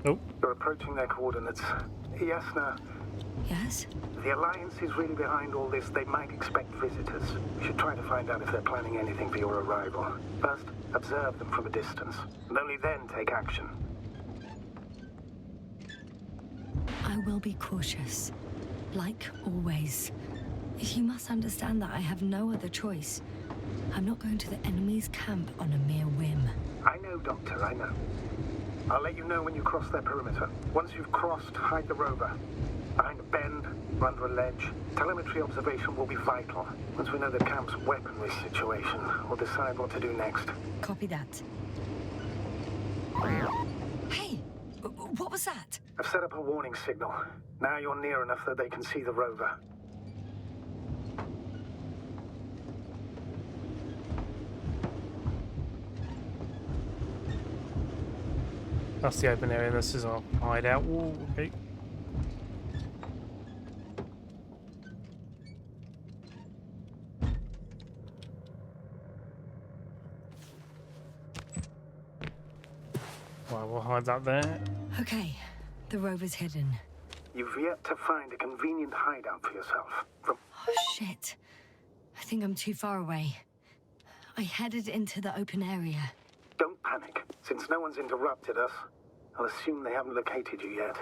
Oh. You're approaching their coordinates. Yasna, Yes? the Alliance is really behind all this. They might expect visitors. We should try to find out if they're planning anything for your arrival. First, observe them from a distance, and only then take action. I will be cautious. Like always. You must understand that I have no other choice. I'm not going to the enemy's camp on a mere whim. I know, Doctor, I know. I'll let you know when you cross their perimeter. Once you've crossed, hide the rover. Behind a bend, or under a ledge. Telemetry observation will be vital. Once we know the camp's weaponry situation, we'll decide what to do next. Copy that. Hey! What was that? I've set up a warning signal. Now you're near enough that they can see the rover. That's the open area. This is our hideout. Ooh, okay. Well, we'll hide that there. Okay, the rover's hidden. You've yet to find a convenient hideout for yourself. From Oh, shit. I think I'm too far away. I headed into the open area. Don't panic. Since no one's interrupted us, I'll assume they haven't located you yet.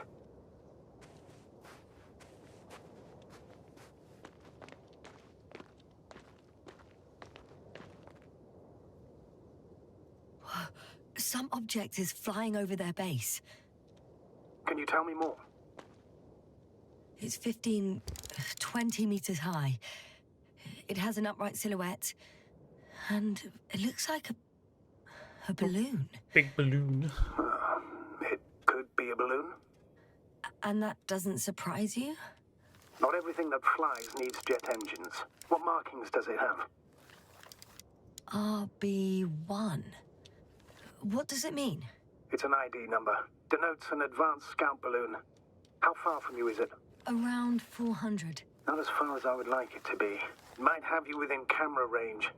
Some object is flying over their base. Can you tell me more? It's 15, 20 meters high. It has an upright silhouette. And it looks like a balloon. Big balloon. It could be a balloon. And that doesn't surprise you? Not everything that flies needs jet engines. What markings does it have? RB1. What does it mean? It's an ID number. Denotes an advanced scout balloon. How far from you is it? Around 400. Not as far as I would like it to be. It might have you within camera range.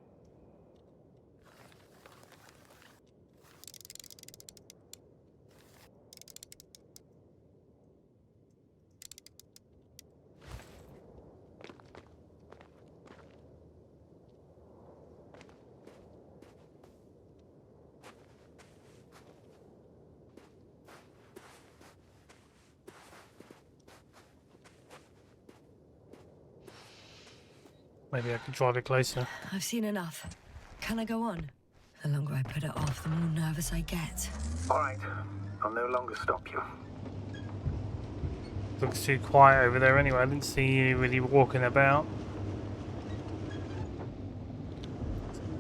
Maybe I could drive it closer. I've seen enough. Can I go on? The longer I put it off, the more nervous I get. All right. I'll no longer stop you. Looks too quiet over there anyway. I didn't see you really walking about.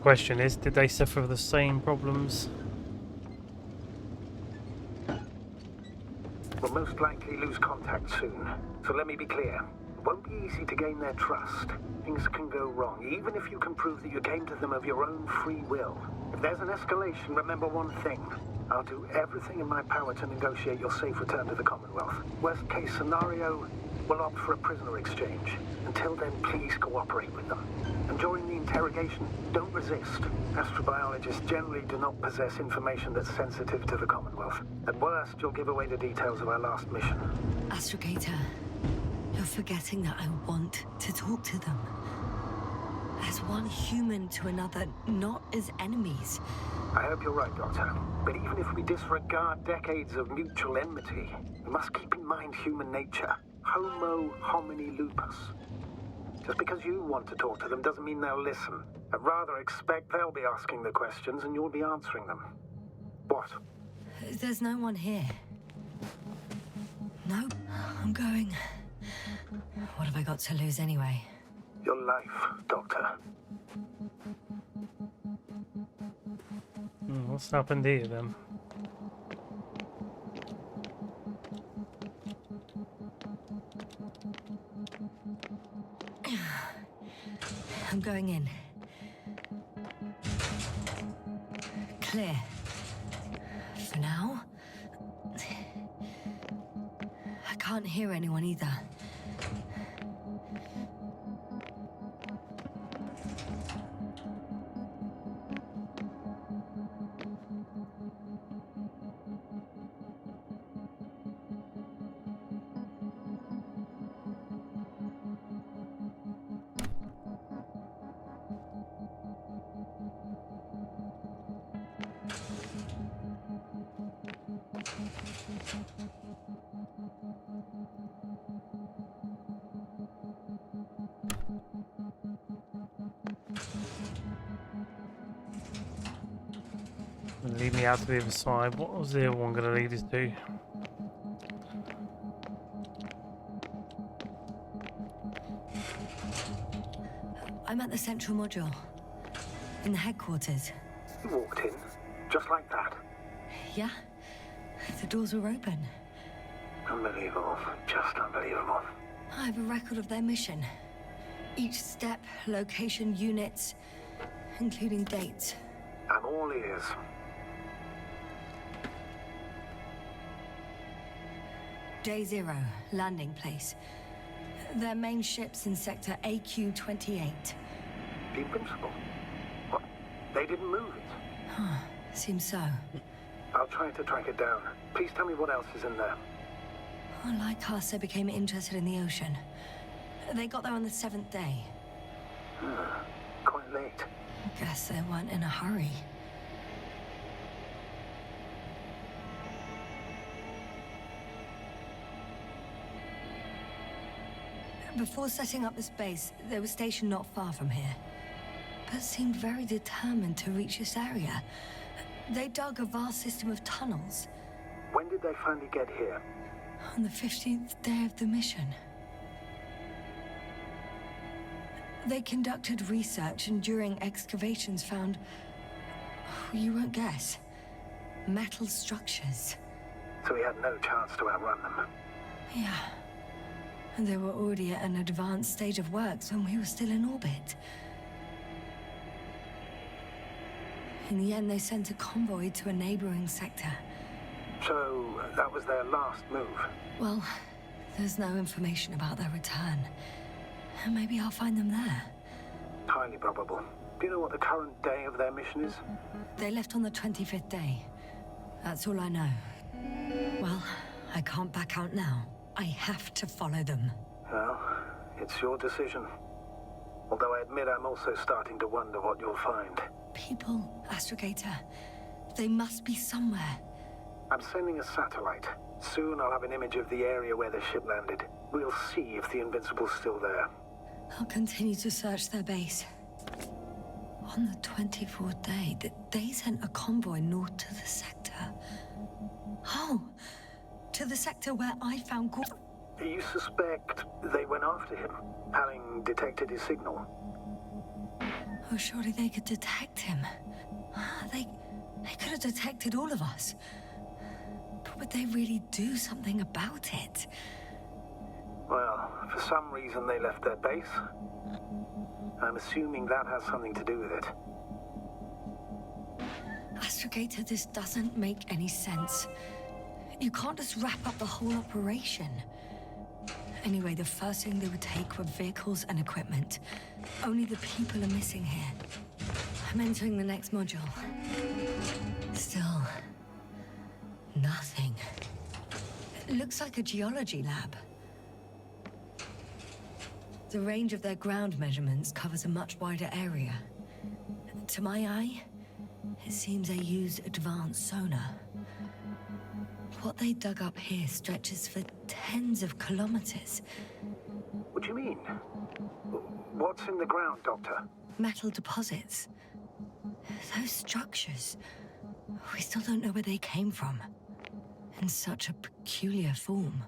Question is, did they suffer the same problems? We'll most likely lose contact soon. So let me be clear. It won't be easy to gain their trust. Things can go wrong, even if you can prove that you came to them of your own free will. If there's an escalation, remember one thing. I'll do everything in my power to negotiate your safe return to the Commonwealth. Worst case scenario, we'll opt for a prisoner exchange. Until then, please cooperate with them. And during the interrogation, don't resist. Astrobiologists generally do not possess information that's sensitive to the Commonwealth. At worst, you'll give away the details of our last mission. Astrogator, you're forgetting that I want to talk to them. As one human to another, not as enemies. I hope you're right, Doctor. But even if we disregard decades of mutual enmity, we must keep in mind human nature. Homo homini lupus. Just because you want to talk to them doesn't mean they'll listen. I'd rather expect they'll be asking the questions and you'll be answering them. What? There's no one here. No, I'm going. What have I got to lose anyway? Your life, Doctor. What's happened here then? I'm going in. Clear. For now. I can't hear anyone either. Lead me out to the other side. What was the other one going to lead us to? I'm at the central module. In the headquarters. You walked in, just like that. Yeah? The doors were open. Unbelievable. Just unbelievable. I have a record of their mission. Each step, location, units, including dates. I'm all ears. Day 0, landing place. Their main ship's in sector AQ-28. The Invincible? What? They didn't move it? Seems so. I'll try to track it down. Please tell me what else is in there. Well, like us, they became interested in the ocean. They got there on the 7th day. Quite late. Guess they weren't in a hurry. Before setting up this base, they were stationed not far from here, but seemed very determined to reach this area. They dug a vast system of tunnels. When did they finally get here? On the 15th day of the mission. They conducted research and during excavations found, you won't guess, metal structures. So we had no chance to outrun them. Yeah. And they were already at an advanced stage of works when we were still in orbit. In the end, they sent a convoy to a neighboring sector. So that was their last move. Well, there's no information about their return. Maybe I'll find them there. Highly probable. Do you know what the current day of their mission is? They left on the 25th day. That's all I know. Well, I can't back out now. I have to follow them. Well, it's your decision. Although I admit I'm also starting to wonder what you'll find. People, Astrogator. They must be somewhere. I'm sending a satellite. Soon I'll have an image of the area where the ship landed. We'll see if the Invincible's still there. I'll continue to search their base. On the 24th day, they sent a convoy north to the sector. Oh, to the sector where I found You suspect they went after him, having detected his signal? Oh, surely they could detect him. They could have detected all of us. But would they really do something about it? Well, for some reason they left their base. I'm assuming that has something to do with it. Astrogator, this doesn't make any sense. You can't just wrap up the whole operation. Anyway, the first thing they would take were vehicles and equipment. Only the people are missing here. I'm entering the next module. Still, nothing. It looks like a geology lab. The range of their ground measurements covers a much wider area. To my eye, it seems they used advanced sonar. What they dug up here stretches for tens of kilometers. What do you mean? What's in the ground, Doctor? Metal deposits. Those structures. We still don't know where they came from. In such a peculiar form.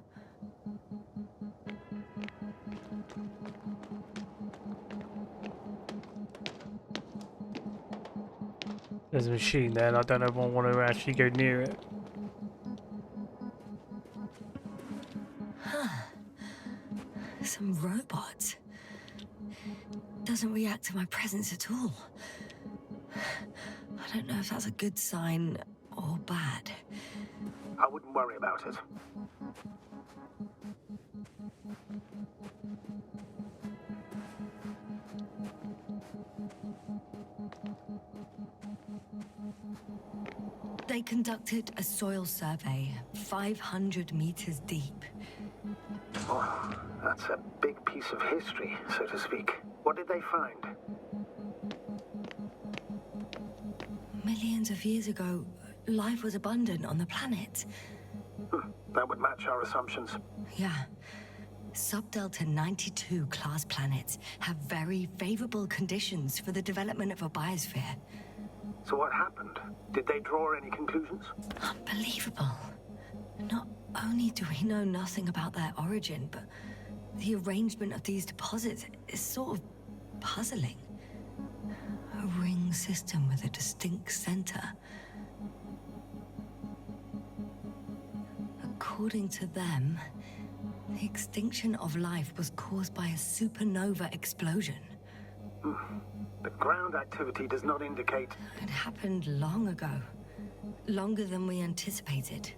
There's a machine there and I don't know if I want to actually go near it. Some robot. Doesn't react to my presence at all. I don't know if that's a good sign or bad. I wouldn't worry about it. They conducted a soil survey, 500 meters deep. Oh, that's a big piece of history, so to speak. What did they find? Millions of years ago, life was abundant on the planet. That would match our assumptions. Yeah. Subdelta 92 class planets have very favorable conditions for the development of a biosphere. So what happened? Did they draw any conclusions? Unbelievable. Not only do we know nothing about their origin, but the arrangement of these deposits is sort of puzzling. A ring system with a distinct center. According to them, the extinction of life was caused by a supernova explosion. The ground activity does not indicate... It happened long ago. Longer than we anticipated.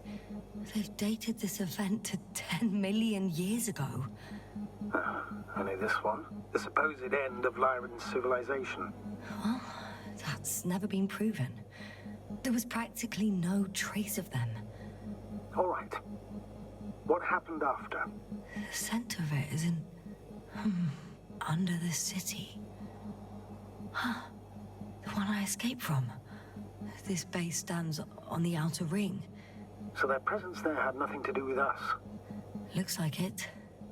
They've dated this event to 10 million years ago. Only this one? The supposed end of Lyran's civilization. Well, that's never been proven. There was practically no trace of them. All right. What happened after? The center of it is in... under the city. Huh. The one I escaped from. This base stands on the outer ring. So their presence there had nothing to do with us? Looks like it.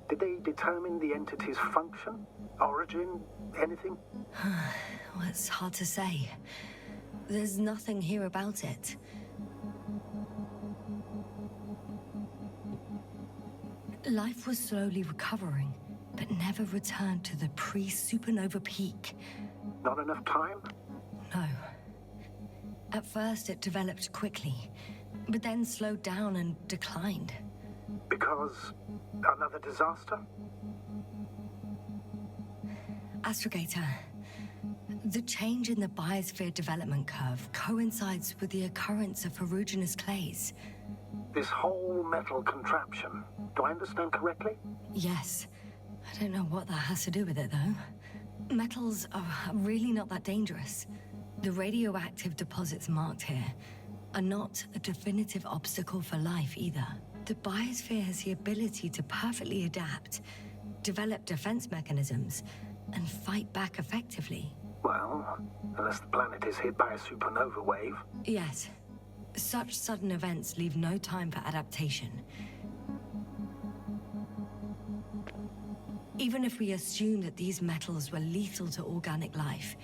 Did they determine the entity's function? Origin? Anything? Well, it's hard to say. There's nothing here about it. Life was slowly recovering, but never returned to the pre-supernova peak. Not enough time? No. At first, it developed quickly, but then slowed down and declined. Because another disaster? Astrogator, the change in the biosphere development curve coincides with the occurrence of ferruginous clays. This whole metal contraption, do I understand correctly? Yes. I don't know what that has to do with it, though. Metals are really not that dangerous. The radioactive deposits marked here are not a definitive obstacle for life either. The biosphere has the ability to perfectly adapt, develop defense mechanisms, and fight back effectively. Well, unless the planet is hit by a supernova wave. Yes. Such sudden events leave no time for adaptation. Even if we assume that these metals were lethal to organic life,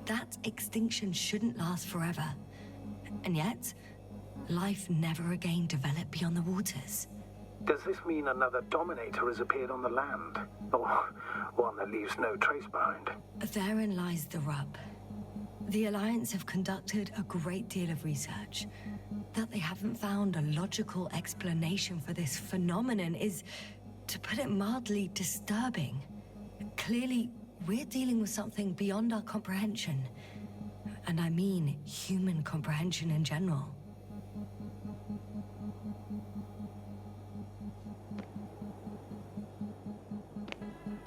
that extinction shouldn't last forever. And yet, life never again developed beyond the waters. Does this mean another Dominator has appeared on the land? Or one that leaves no trace behind? Therein lies the rub. The Alliance have conducted a great deal of research. That they haven't found a logical explanation for this phenomenon is, to put it mildly, disturbing. Clearly, we're dealing with something beyond our comprehension. And I mean human comprehension in general.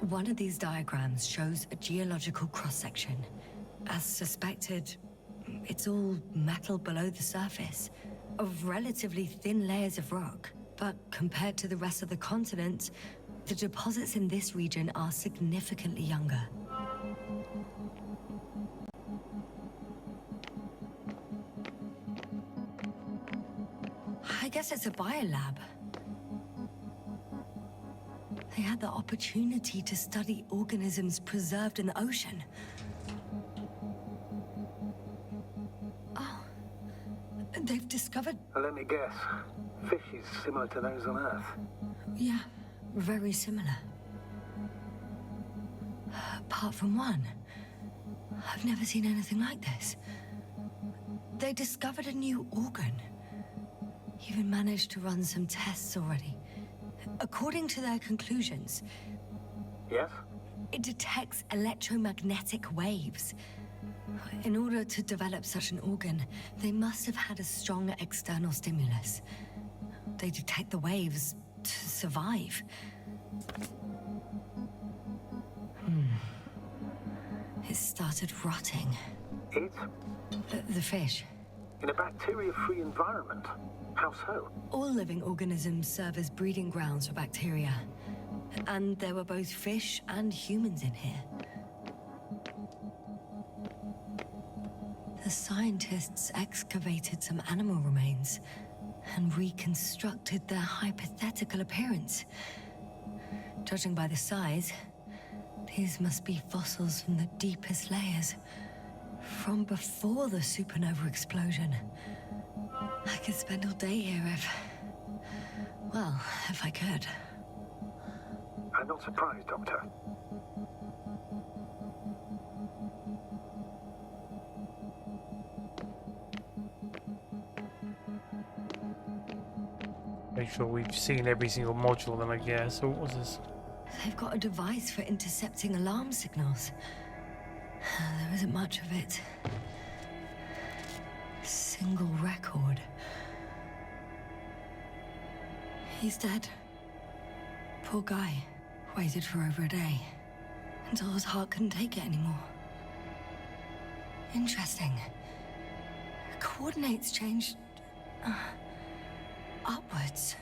One of these diagrams shows a geological cross-section. As suspected, it's all metal below the surface, of relatively thin layers of rock. But compared to the rest of the continent, the deposits in this region are significantly younger. I guess it's a biolab. They had the opportunity to study organisms preserved in the ocean. Oh, they've discovered... Let me guess. Fishes similar to those on Earth. Yeah, very similar. Apart from one. I've never seen anything like this. They discovered a new organ. Even managed to run some tests already. According to their conclusions... Yes? It detects electromagnetic waves. In order to develop such an organ, they must have had a strong external stimulus. They detect the waves to survive. It started rotting. It? The fish. In a bacteria-free environment? How so? All living organisms serve as breeding grounds for bacteria. And there were both fish and humans in here. The scientists excavated some animal remains and reconstructed their hypothetical appearance. Judging by the size, these must be fossils from the deepest layers, From before the supernova explosion. I could spend all day here if I could. I'm not surprised, Doctor. Make sure we've seen every single module then, I guess. So what was this? They've got a device for intercepting alarm signals. There isn't much of it. Single record. He's dead. Poor guy. Waited for over a day. Until his heart couldn't take it anymore. Interesting. Coordinates changed... upwards.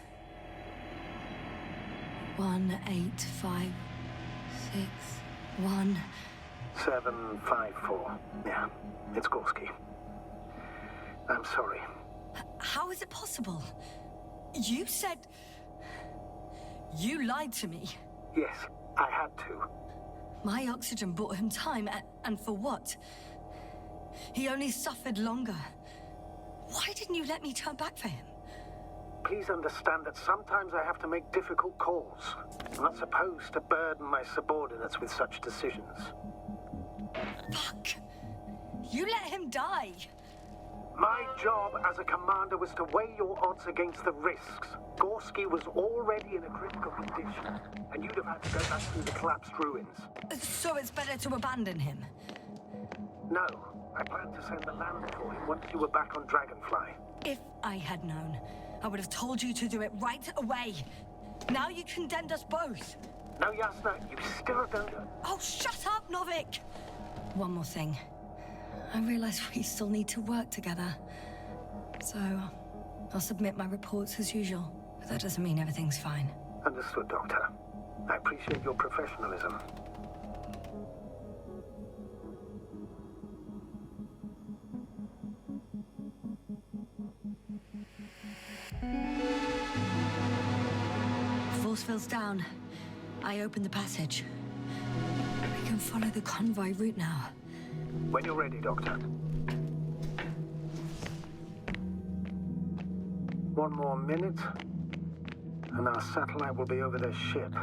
1, 8, 5, 6, 1... 7, 5, 4. Yeah, it's Gorski. I'm sorry. How is it possible? You said... You lied to me. Yes, I had to. My oxygen bought him time, and for what? He only suffered longer. Why didn't you let me turn back for him? Please understand that sometimes I have to make difficult calls. I'm not supposed to burden my subordinates with such decisions. Fuck! You let him die! My job as a commander was to weigh your odds against the risks. Gorski was already in a critical condition, and you'd have had to go back through the collapsed ruins. So it's better to abandon him? No, I planned to send the lander for him once you were back on Dragonfly. If I had known, I would have told you to do it right away. Now you condemned us both. No, Yasna, you still don't know. Oh, shut up, Novik! One more thing. I realize we still need to work together. So, I'll submit my reports as usual. But that doesn't mean everything's fine. Understood, Doctor. I appreciate your professionalism. Force field's down. I opened the passage. We can follow the convoy route now. When you're ready, Doctor. One more minute, and our satellite will be over their ship.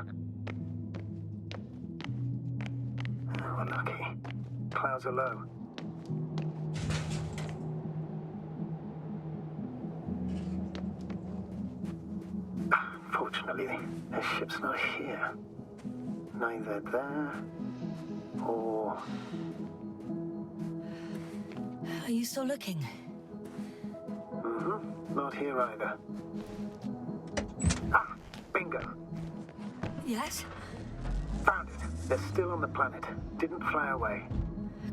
Oh, we're lucky. Clouds are low. Fortunately, their ship's not here. Neither there or... Are you still looking? Mm-hmm. Not here either. Ah, bingo. Yes? Found it. They're still on the planet. Didn't fly away.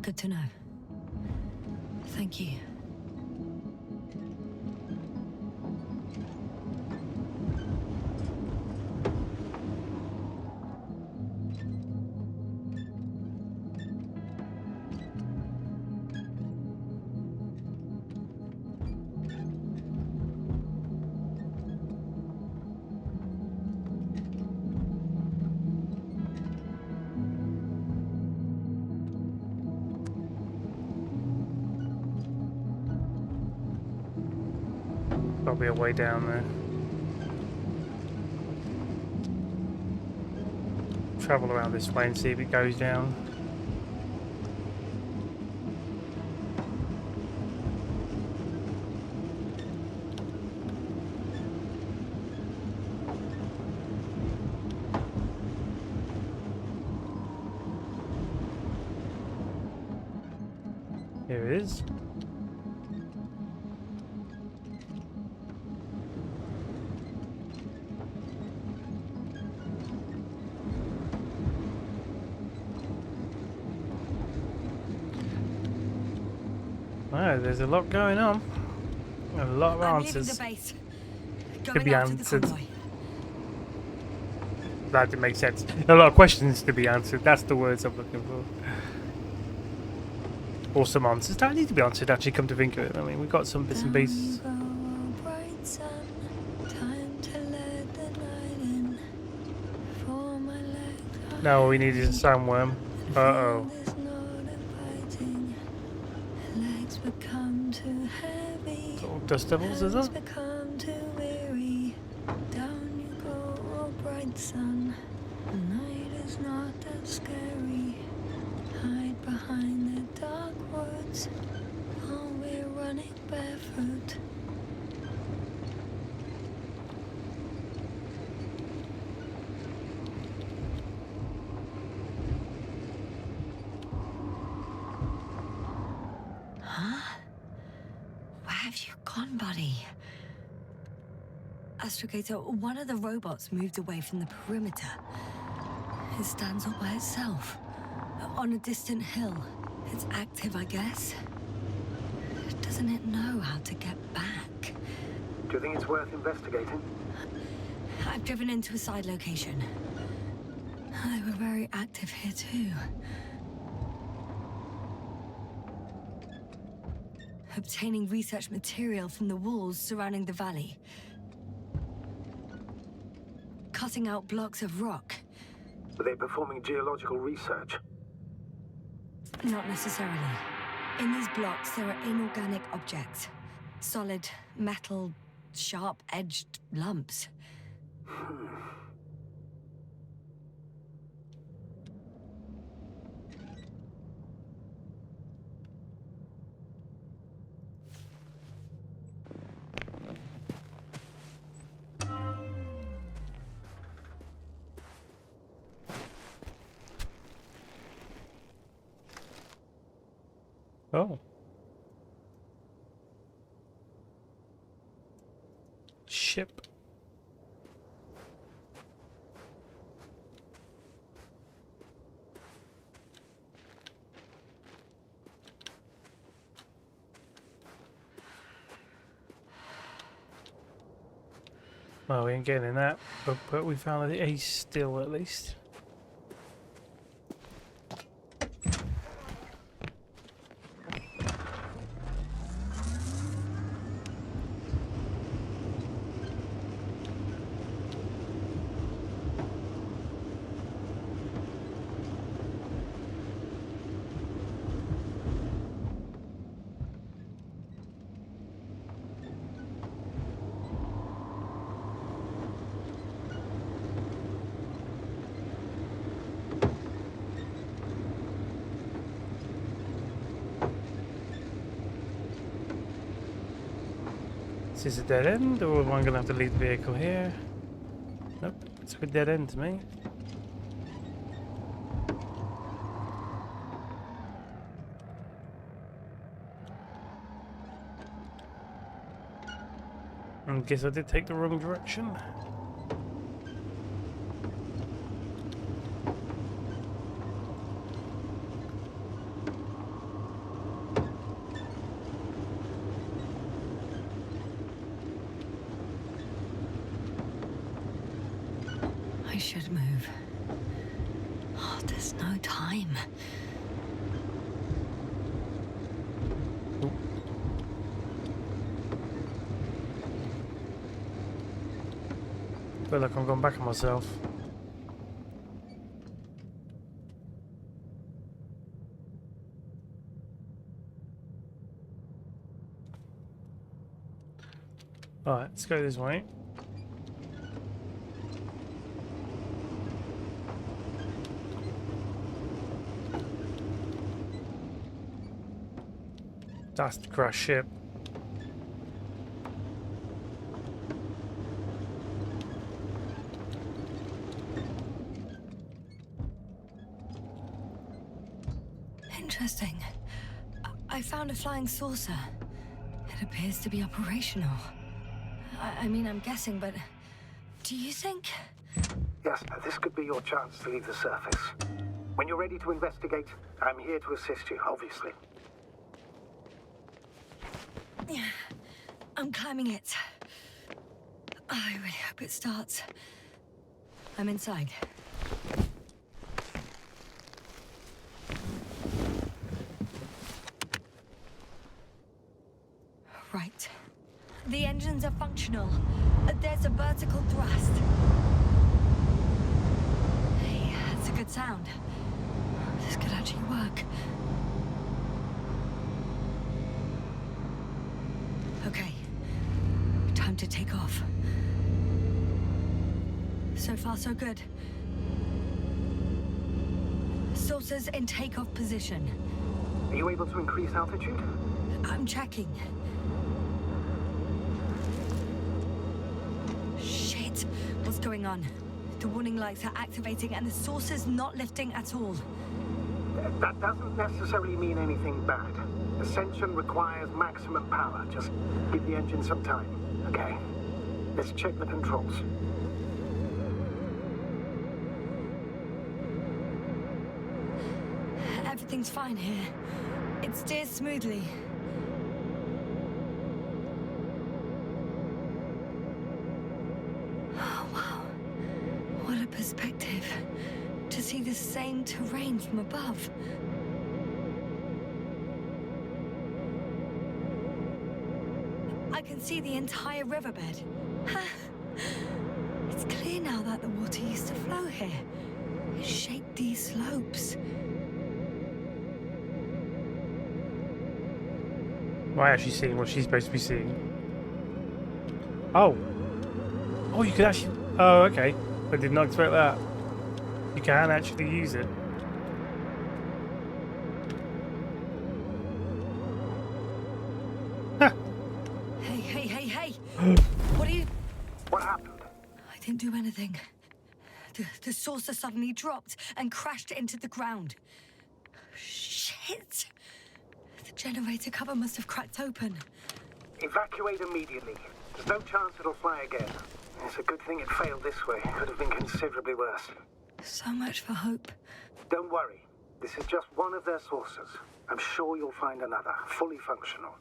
Good to know. Thank you. Probably a way down there. Travel around this way and see if it goes down. Here it is. Oh, there's a lot going on. A lot of answers The base. to be Going after the answered. convoy. That didn't make sense. A lot of questions to be answered. That's the words I'm looking for. Or some answers that need to be answered, actually, come to think of it. I mean, we've got some bits and pieces. No, all we need is a sandworm. Uh-oh. become too heavy. It's all Dust Devils, is Hands it? become too weary. Down you go, oh bright sun. The night is not that scary. Hide behind the dark woods while we're running barefoot. Huh? Where have you gone, buddy? Astrogator, one of the robots moved away from the perimeter. It stands all by itself, on a distant hill. It's active, I guess. Doesn't it know how to get back? Do you think it's worth investigating? I've driven into a side location. They were very active here, too. Obtaining research material from the walls surrounding the valley. Cutting out blocks of rock. Were they performing geological research? Not necessarily. In these blocks, there are inorganic objects. Solid, metal, sharp-edged lumps. Oh. Ship. Well, we ain't getting that, but we found a still at least. Is this a dead end, or am I going to have to leave the vehicle here? Nope, it's a dead end to me. I guess I did take the wrong direction. I should move. Oh, there's no time. Ooh. Feel like I'm going back on myself. Alright, let's go this way. That's the crashed ship. Interesting. I found a flying saucer. It appears to be operational. I mean, I'm guessing, but do you think? Yes, this could be your chance to leave the surface. When you're ready to investigate, I'm here to assist you, obviously. Yeah, I'm climbing it. I really hope it starts. I'm inside. Right. The engines are functional. There's a vertical thrust. Hey, that's a good sound. This could actually work. to take off. So far, so good. Sources in takeoff position. Are you able to increase altitude? I'm checking. Shit! What's going on? The warning lights are activating and the source's not lifting at all. That doesn't necessarily mean anything bad. Ascension requires maximum power. Just give the engine some time, okay? Let's check the controls. Everything's fine here. It steers smoothly. Oh, wow. What a perspective. To see the same terrain from above. I can see the entire riverbed. It's clear now that the water used to flow here. It shaped these slopes. Am I actually seeing what she's supposed to be seeing? Oh! Oh, you could actually... Oh, okay. I did not expect that. You can actually use it. Ha! Hey! What are you... What happened? I didn't do anything. The saucer suddenly dropped and crashed into the ground. Shit! The generator cover must have cracked open. Evacuate immediately. There's no chance it'll fly again. It's a good thing it failed this way. It could have been considerably worse. So much for hope. Don't worry. This is just one of their sources. I'm sure you'll find another, fully functional.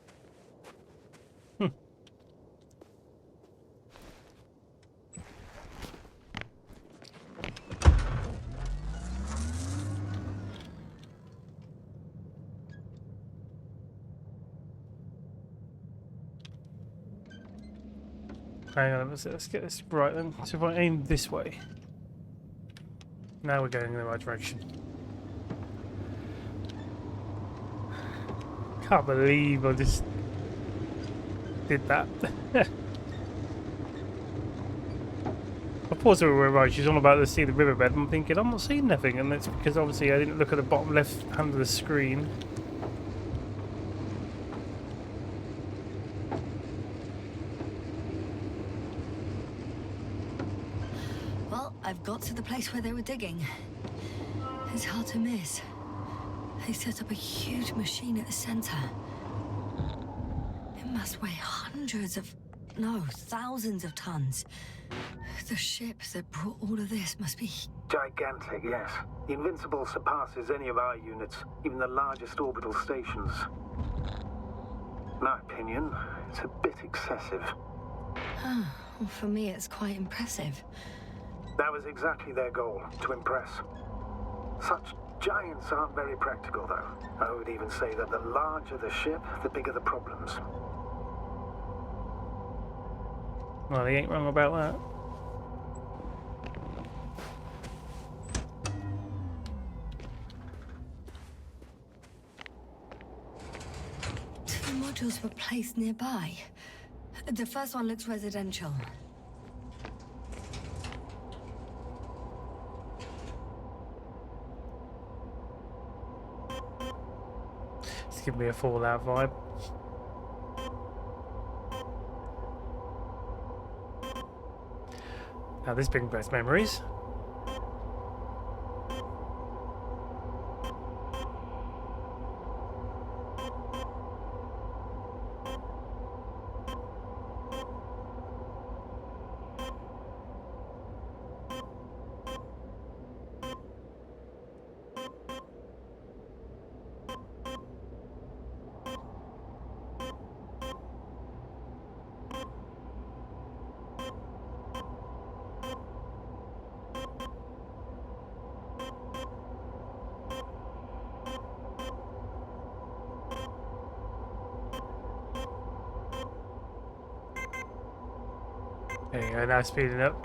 Hang on, let's get this right then. So if I aim this way, now we're going in the right direction. Can't believe I just did that. Of course we were right, she's on about to see the riverbed. I'm thinking, I'm not seeing nothing, and it's because obviously I didn't look at the bottom left hand of the screen. Well, I've got to the place where they were digging. It's hard to miss. They set up a huge machine at the center. It must weigh thousands of tons. The ship that brought all of this must be... Gigantic, yes. The Invincible surpasses any of our units, even the largest orbital stations. In my opinion, it's a bit excessive. Well, for me, it's quite impressive. That was exactly their goal, to impress. Such giants aren't very practical, though. I would even say that the larger the ship, the bigger the problems. Well, they ain't wrong about that. Two modules were placed nearby. The first one looks residential. It's giving me a Fallout vibe. Now this brings back memories. There you go, now speeding up.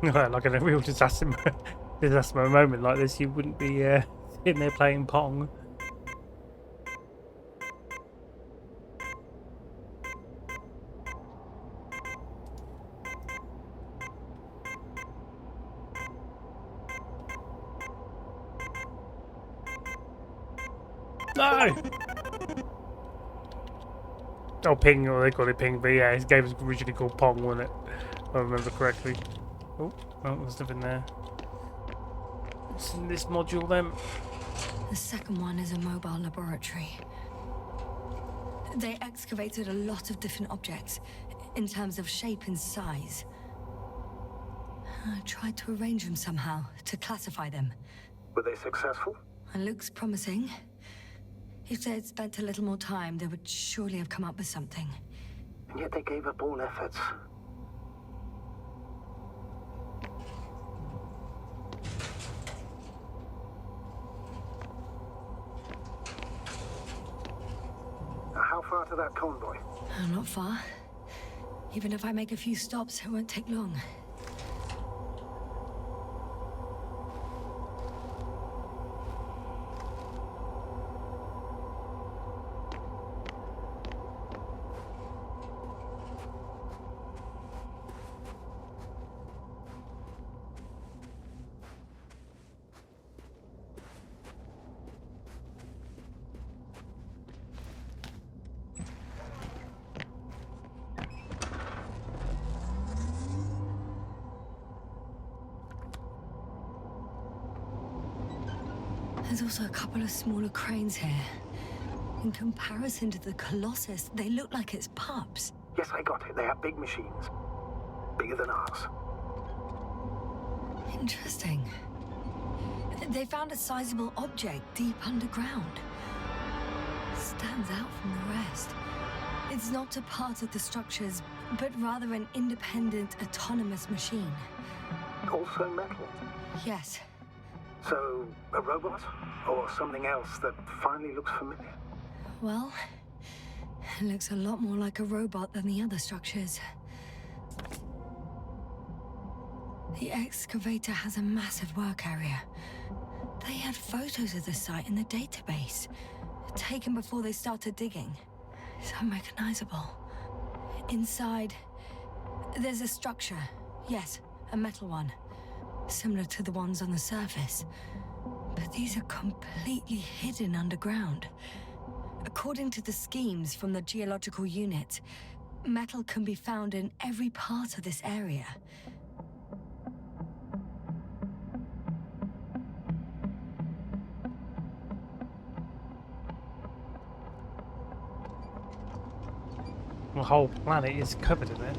Like in a real disaster. disaster a moment like this, you wouldn't be sitting there playing Pong. No! Oh, Ping, or they call it Ping, but yeah, his game was originally called Pong, wasn't it? If I remember correctly. Oh, well, there's nothing there. What's in this module then? The second one is a mobile laboratory. They excavated a lot of different objects in terms of shape and size. I tried to arrange them somehow to classify them. Were they successful? It looks promising. If they had spent a little more time, they would surely have come up with something. And yet they gave up all efforts. Now, how far to that convoy? Not far. Even if I make a few stops, it won't take long. There's also a couple of smaller cranes here. In comparison to the Colossus, they look like it's pups. Yes, I got it. They are big machines. Bigger than ours. Interesting. They found a sizable object deep underground. Stands out from the rest. It's not a part of the structures, but rather an independent, autonomous machine. Also metal. Yes. So, a robot? Or something else that finally looks familiar? Well, it looks a lot more like a robot than the other structures. The excavator has a massive work area. They had photos of the site in the database, taken before they started digging. It's unrecognizable. Inside, there's a structure. Yes, a metal one. Similar to the ones on the surface. But these are completely hidden underground. According to the schemes from the geological unit, metal can be found in every part of this area. The whole planet is covered in it.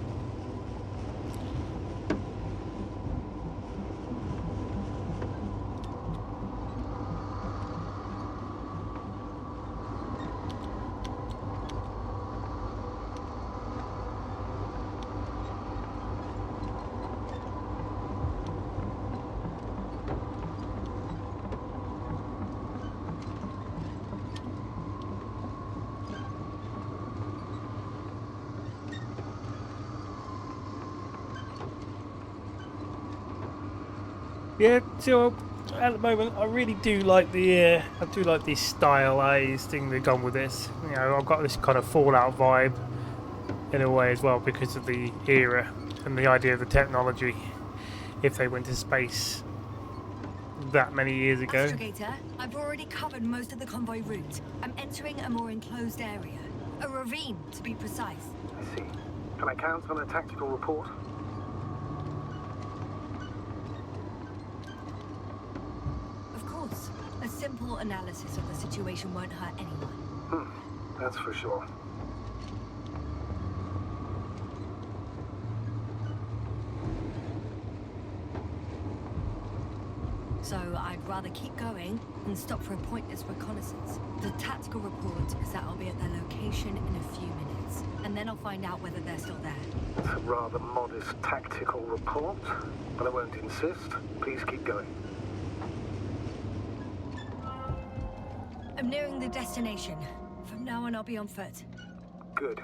Yeah, so at the moment I really do like the stylized thing they've gone with this. You know, I've got this kind of Fallout vibe in a way as well because of the era and the idea of the technology. If they went to space that many years ago. Astrogator, I've already covered most of the convoy route. I'm entering a more enclosed area. A ravine, to be precise. I see. Can I count on a tactical report? Of course. A simple analysis of the situation won't hurt anyone. That's for sure. So I'd rather keep going and stop for a pointless reconnaissance. The tactical report is that I'll be at their location in a few minutes, and then I'll find out whether they're still there. It's a rather modest tactical report, but I won't insist. Please keep going. I'm nearing the destination. From now on, I'll be on foot. Good.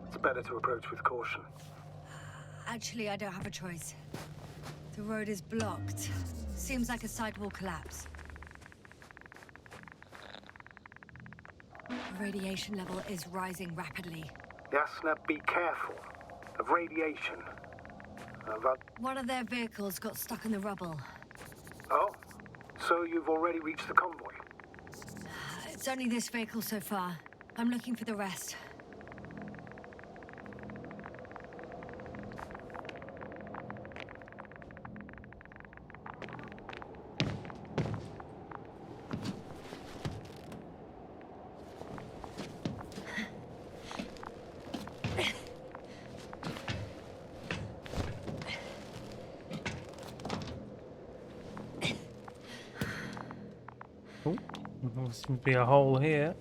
It's better to approach with caution. Actually, I don't have a choice. The road is blocked. Seems like a sidewall collapse. The radiation level is rising rapidly. Yasna, be careful. Of radiation. One of their vehicles got stuck in the rubble. Oh, so you've already reached the convoy? It's only this vehicle so far. I'm looking for the rest. Oh, there seems to be a hole here.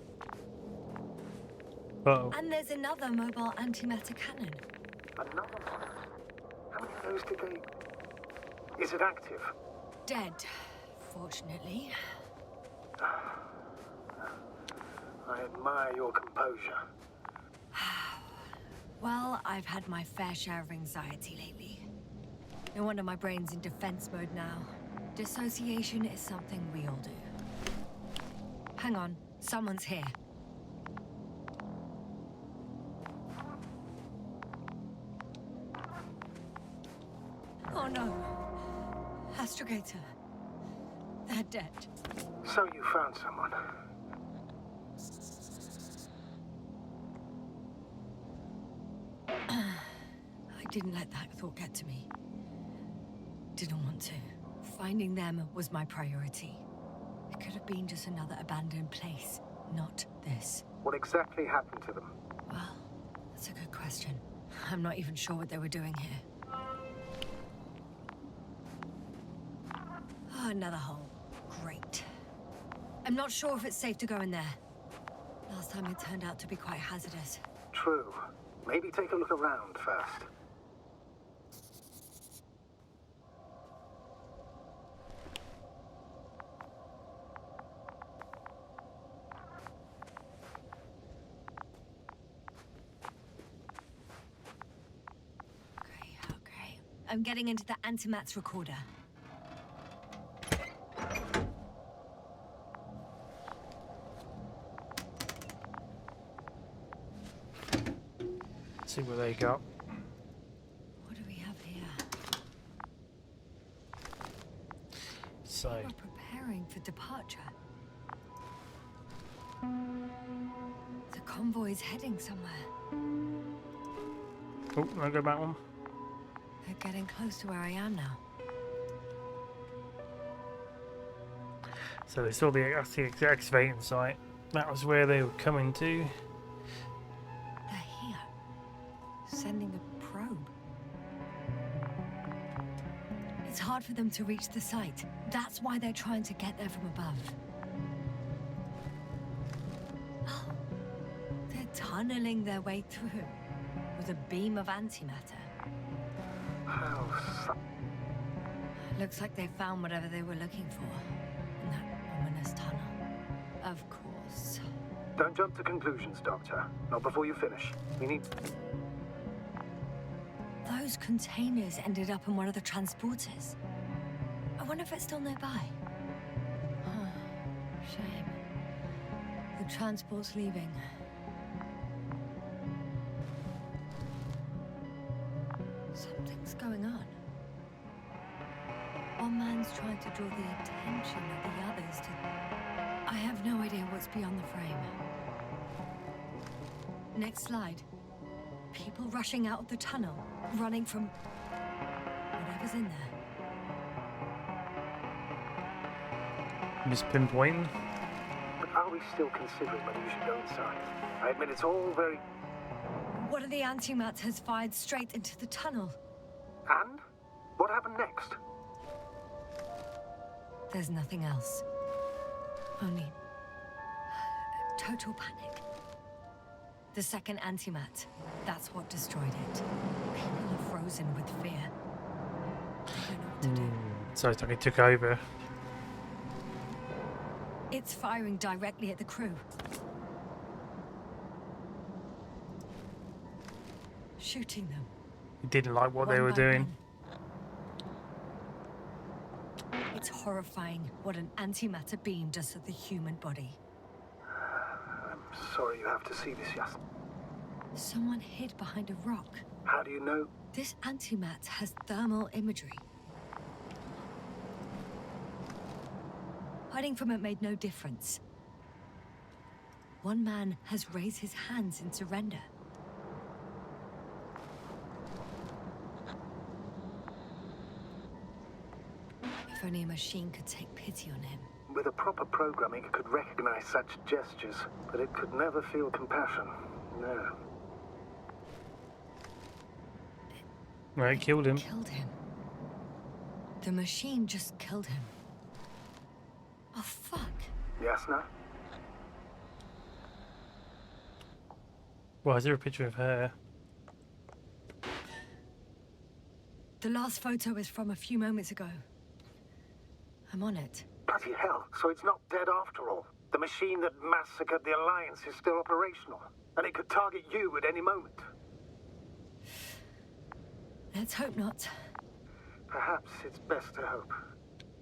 Uh-oh. And there's another mobile antimatter cannon. Another one? How many of those did they... Is it active? Dead, fortunately. I admire your composure. Well, I've had my fair share of anxiety lately. No wonder my brain's in defense mode now. Dissociation is something we all do. Hang on, someone's here. Oh no. Astrogator. They're dead. So you found someone. I didn't let that thought get to me. Didn't want to. Finding them was my priority. It could have been just another abandoned place, not this. What exactly happened to them? Well, that's a good question. I'm not even sure what they were doing here. Oh, another hole. Great. I'm not sure if it's safe to go in there. Last time it turned out to be quite hazardous. True. Maybe take a look around first. Okay. I'm getting into the antimat's recorder. See what they got. What do we have here? So, We're preparing for departure. The convoy's heading somewhere. oh, I'll go back one. They're getting close to where I am now. So they saw the excavating site. That was where they were coming to. They're here. Sending a probe. It's hard for them to reach the site. That's why they're trying to get there from above. Oh, they're tunneling their way through with a beam of antimatter. How Looks like they found whatever they were looking for in that ominous tunnel. Of course. Don't jump to conclusions, Doctor. Not before you finish. We need... Those containers ended up in one of the transporters. I wonder if it's still nearby. Shame. The transport's leaving. Something's going on. One man's trying to draw the attention of the others to... I have no idea what's beyond the frame. Next slide. People rushing out of the tunnel, running from whatever's in there. Miss pinpointing. But are we still considering whether you should go inside? I admit it's all very... One of the antimats has fired straight into the tunnel. And? What happened next? There's nothing else. Only total panic. The second antimat, that's what destroyed it. People are frozen with fear. They don't know what to do. So it's like it took over. It's firing directly at the crew. Shooting them. He didn't like what they one were by doing. one. It's horrifying what an antimatter beam does to the human body. I'm sorry you have to see this, Yasna. Someone hid behind a rock. How do you know? This antimat has thermal imagery. Hiding from it made no difference. One man has raised his hands in surrender. If only a machine could take pity on him. With a proper programming, it could recognize such gestures, but it could never feel compassion. No. Right, killed him. Killed him. The machine just killed him. Oh, fuck. Yasna? Why is there a picture of her? The last photo is from a few moments ago. I'm on it. Bloody hell, so it's not dead after all. The machine that massacred the Alliance is still operational, and it could target you at any moment. Let's hope not. Perhaps it's best to hope.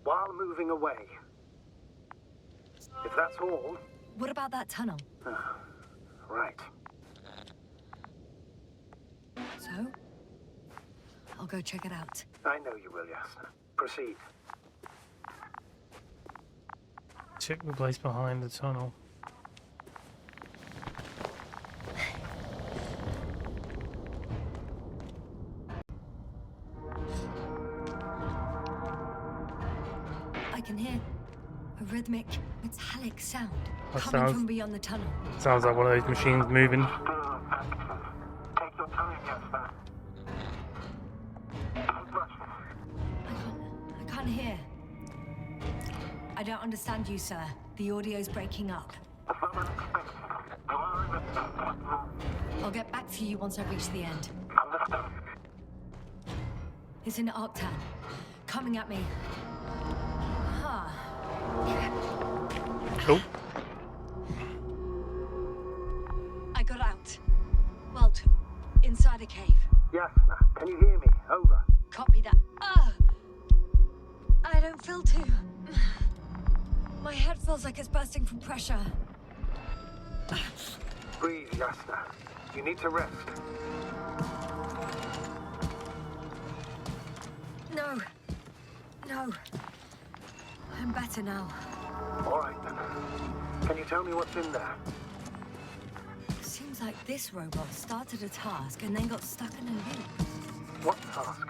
While moving away. If that's all... What about that tunnel? Right. So? I'll go check it out. I know you will, Yasna. Proceed. Check the place behind the tunnel. I can hear a rhythmic, metallic sound That coming sounds- from beyond the tunnel. Sounds like one of those machines moving. Take your time, Yasna. Don't rush. I can't hear. I don't understand you, sir. The audio's breaking up. I'll get back to you once I reach the end. It's in Arctan. Coming at me. Huh. Oh, I got out. Well, inside a cave. Yasna, can you hear me? Over. Copy that. I don't feel too... My head feels like it's bursting from pressure. Breathe, Yasna. You need to rest. No. No. I'm better now. All right, then. Can you tell me what's in there? Seems like this robot started a task and then got stuck in a loop. What task?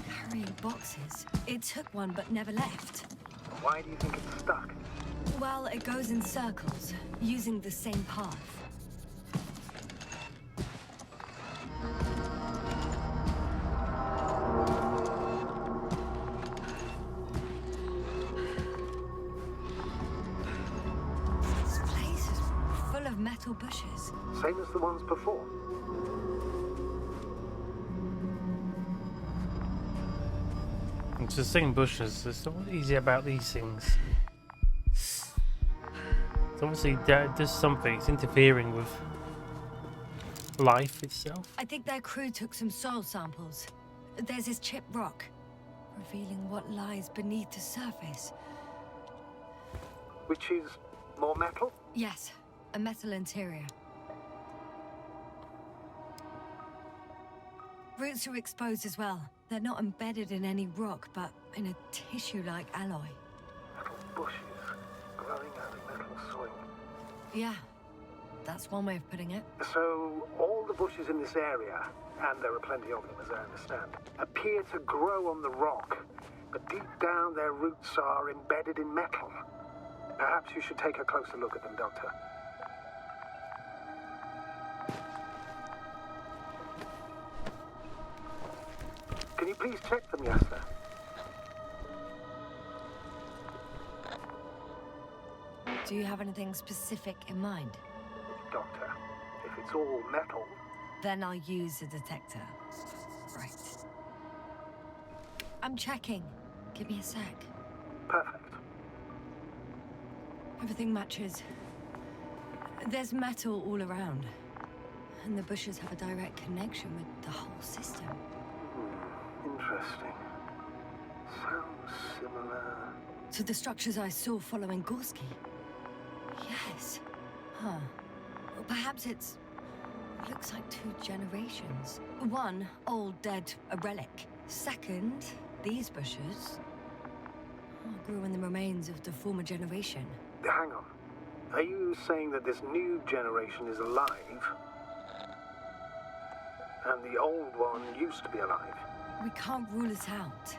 Carrying boxes. It took one but never left. Why do you think it's stuck? Well, it goes in circles, using the same path. This place is full of metal bushes. Same as the ones before. it's the same bushes. It's not easy about these things. It's obviously that does something. It's interfering with life itself. I think their crew took some soil samples. There's this chipped rock, revealing what lies beneath the surface. Which is more metal? Yes, a metal interior. Roots are exposed as well. They're not embedded in any rock, but in a tissue-like alloy. Metal bushes growing out of metal soil. Yeah, that's one way of putting it. So, all the bushes in this area, and there are plenty of them as I understand, appear to grow on the rock, but deep down their roots are embedded in metal. Perhaps you should take a closer look at them, Doctor. Can you please check them, Yasna? Do you have anything specific in mind? Doctor, if it's all metal... Then I'll use a detector. Right. I'm checking. Give me a sec. Perfect. Everything matches. There's metal all around. And the bushes have a direct connection with the whole system. Interesting. Sounds similar. To the structures I saw following Gorski? Yes. Huh. Well, perhaps it's... looks like 2 generations. One, old, dead, a relic. Second, these bushes grew in the remains of the former generation. Hang on. Are you saying that this new generation is alive? And the old one used to be alive? We can't rule it out.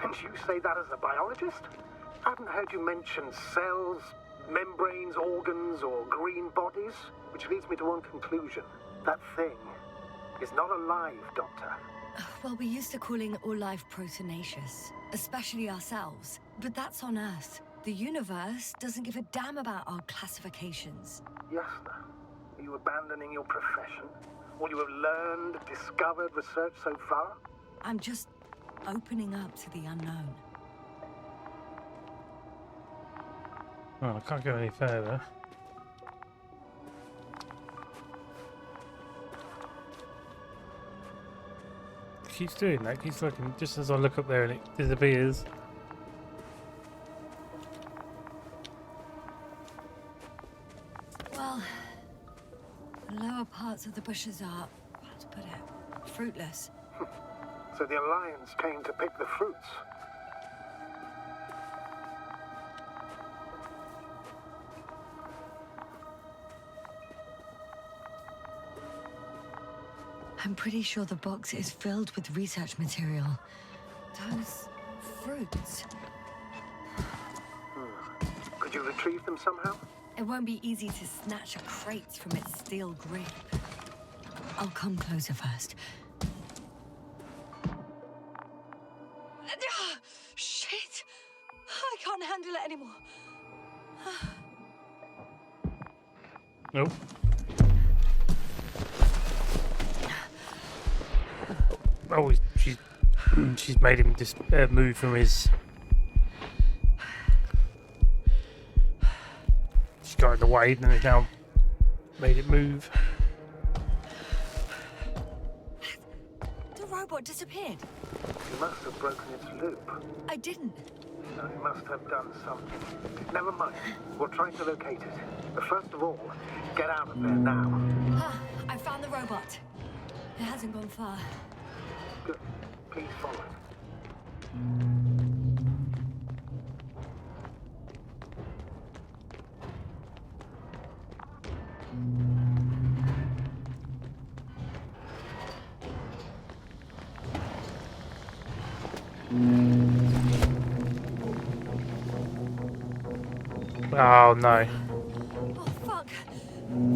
And you say that as a biologist? I haven't heard you mention cells, membranes, organs, or green bodies, which leads me to one conclusion. That thing is not alive, Doctor. Well, we're used to calling all life proteinaceous, especially ourselves. But that's on Earth. The universe doesn't give a damn about our classifications. Yasna, are you abandoning your profession? All you have learned, discovered, researched so far? I'm just opening up to the unknown. Oh, I can't go any further. Keeps doing that, keeps looking, just as I look up there and it disappears. Well, the lower parts of the bushes are, how to put it, fruitless. So the Alliance came to pick the fruits. I'm pretty sure the box is filled with research material. Those fruits. Could you retrieve them somehow? It won't be easy to snatch a crate from its steel grip. I'll come closer first. Shit! I can't handle it anymore. Nope. Oh, she's made him just move from his... She's got in the way and has now made it move. The robot disappeared. You must have broken its loop. I didn't. No, you must have done something. Never mind. We'll try to locate it. But first of all, get out of there now. I found the robot. It hasn't gone far. Good. Please follow it. Oh no. Oh, fuck.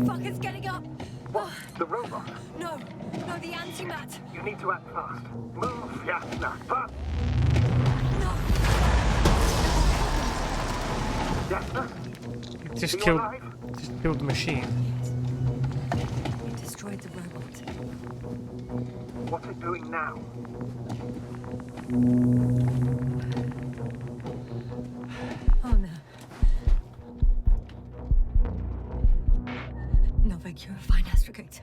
Fuck, it's getting up. What? The robot? No, the antimat. You need to act fast. Move, Yasna. But... No. Yasna? Just Are you killed, alive? just killed the machine. It destroyed the robot. What's it doing now? Oh no. Novik, you're a fine astrogate.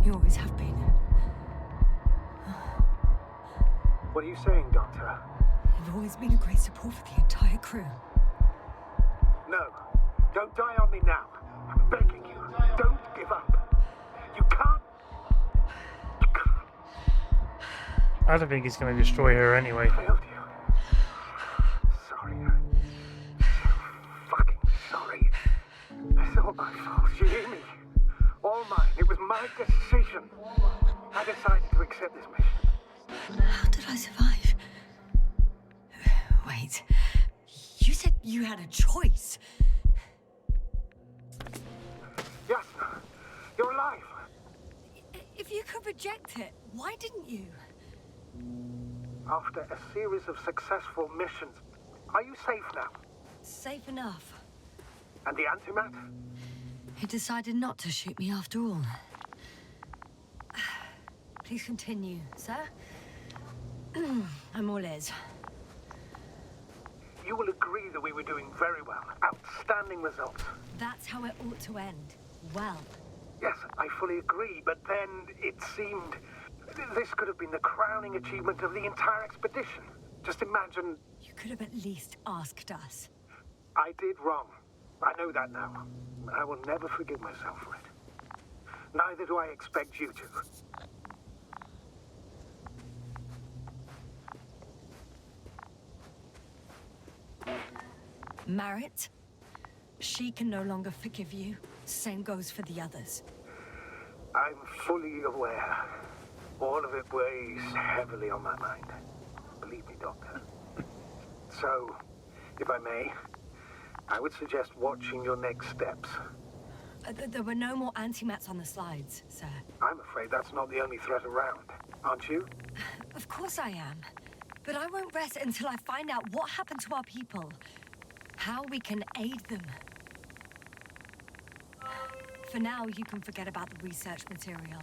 You always have been. What are you saying, Doctor? You've always been a great support for the entire crew. No. Don't die on me now. I'm begging you. Don't give up. You can't. I don't think he's going to destroy her anyway. Failed you. Sorry. I'm so fucking sorry. It's all my fault. You hear me? All mine. It was my decision. I decided to accept this mission. How did I survive? Wait. You said you had a choice. Yasna, you're alive. If you could reject it, why didn't you? After a series of successful missions, are you safe now? Safe enough. And the antimat? He decided not to shoot me after all. Please continue, sir. I'm all ears. You will agree that we were doing very well. Outstanding results. That's how it ought to end. Well. Yes, I fully agree, but then it seemed... This could have been the crowning achievement of the entire expedition. Just imagine... You could have at least asked us. I did wrong. I know that now. I will never forgive myself for it. Neither do I expect you to. Marit, she can no longer forgive you. Same goes for the others. I'm fully aware. All of it weighs heavily on my mind. Believe me, Doctor. So, if I may, I would suggest watching your next steps. There were no more antimats on the slides, sir. I'm afraid that's not the only threat around, aren't you? Of course I am. But I won't rest until I find out what happened to our people. How we can aid them. For now, you can forget about the research material.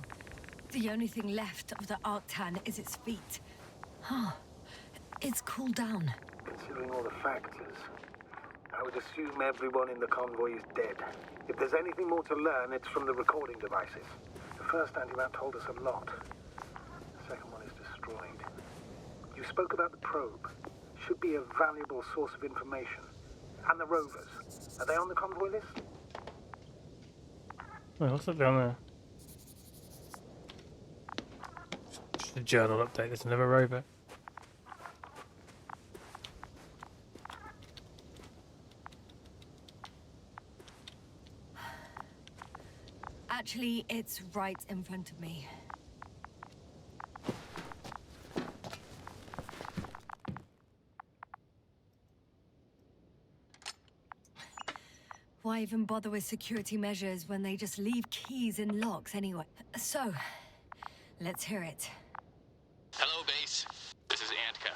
The only thing left of the Arctan is its feet. Huh. It's cooled down. Considering all the factors, I would assume everyone in the convoy is dead. If there's anything more to learn, it's from the recording devices. The first antimat told us a lot. The second one is destroyed. You spoke about the probe. Should be a valuable source of information. And the rovers. Are they on the convoy list? Oh, what's that down there? Just a journal update. There's another rover. Actually, it's right in front of me. Why even bother with security measures when they just leave keys in locks anyway? So, let's hear it. Hello, base. This is Antka.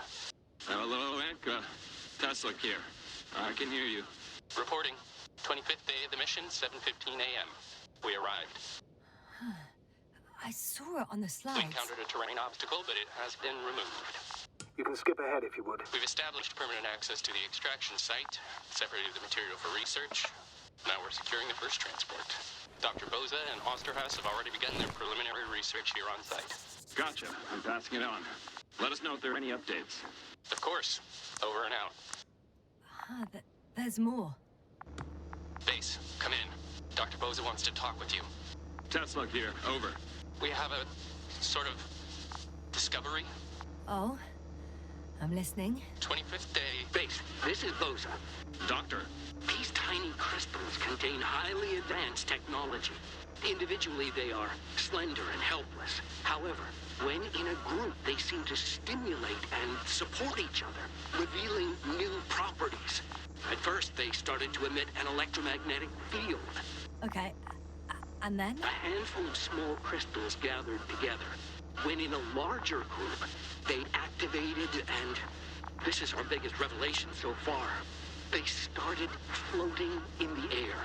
Hello, Antka. Tesla here. I can hear you. Reporting. 25th day of the mission, 7:15 a.m. We arrived. I saw it on the We slides. encountered a terrain obstacle, but it has been removed. You can skip ahead if you would. We've established permanent access to the extraction site, separated the material for research. Now we're securing the first transport. Dr. Boza and Osterhaus have already begun their preliminary research here on site. Gotcha. I'm passing it on. Let us know if there are any updates. Of course. Over and out. There's more. Base, come in. Dr. Boza wants to talk with you. Tesla here. Over. We have a sort of discovery. Oh, I'm listening. 25th day. Base, this is Boza. Doctor. These tiny crystals contain highly advanced technology. Individually, they are slender and helpless. However, when in a group, they seem to stimulate and support each other, revealing new properties. At first, they started to emit an electromagnetic field. Okay, and then? A handful of small crystals gathered together. When in a larger group, they activated and... this is our biggest revelation so far. They started floating in the air.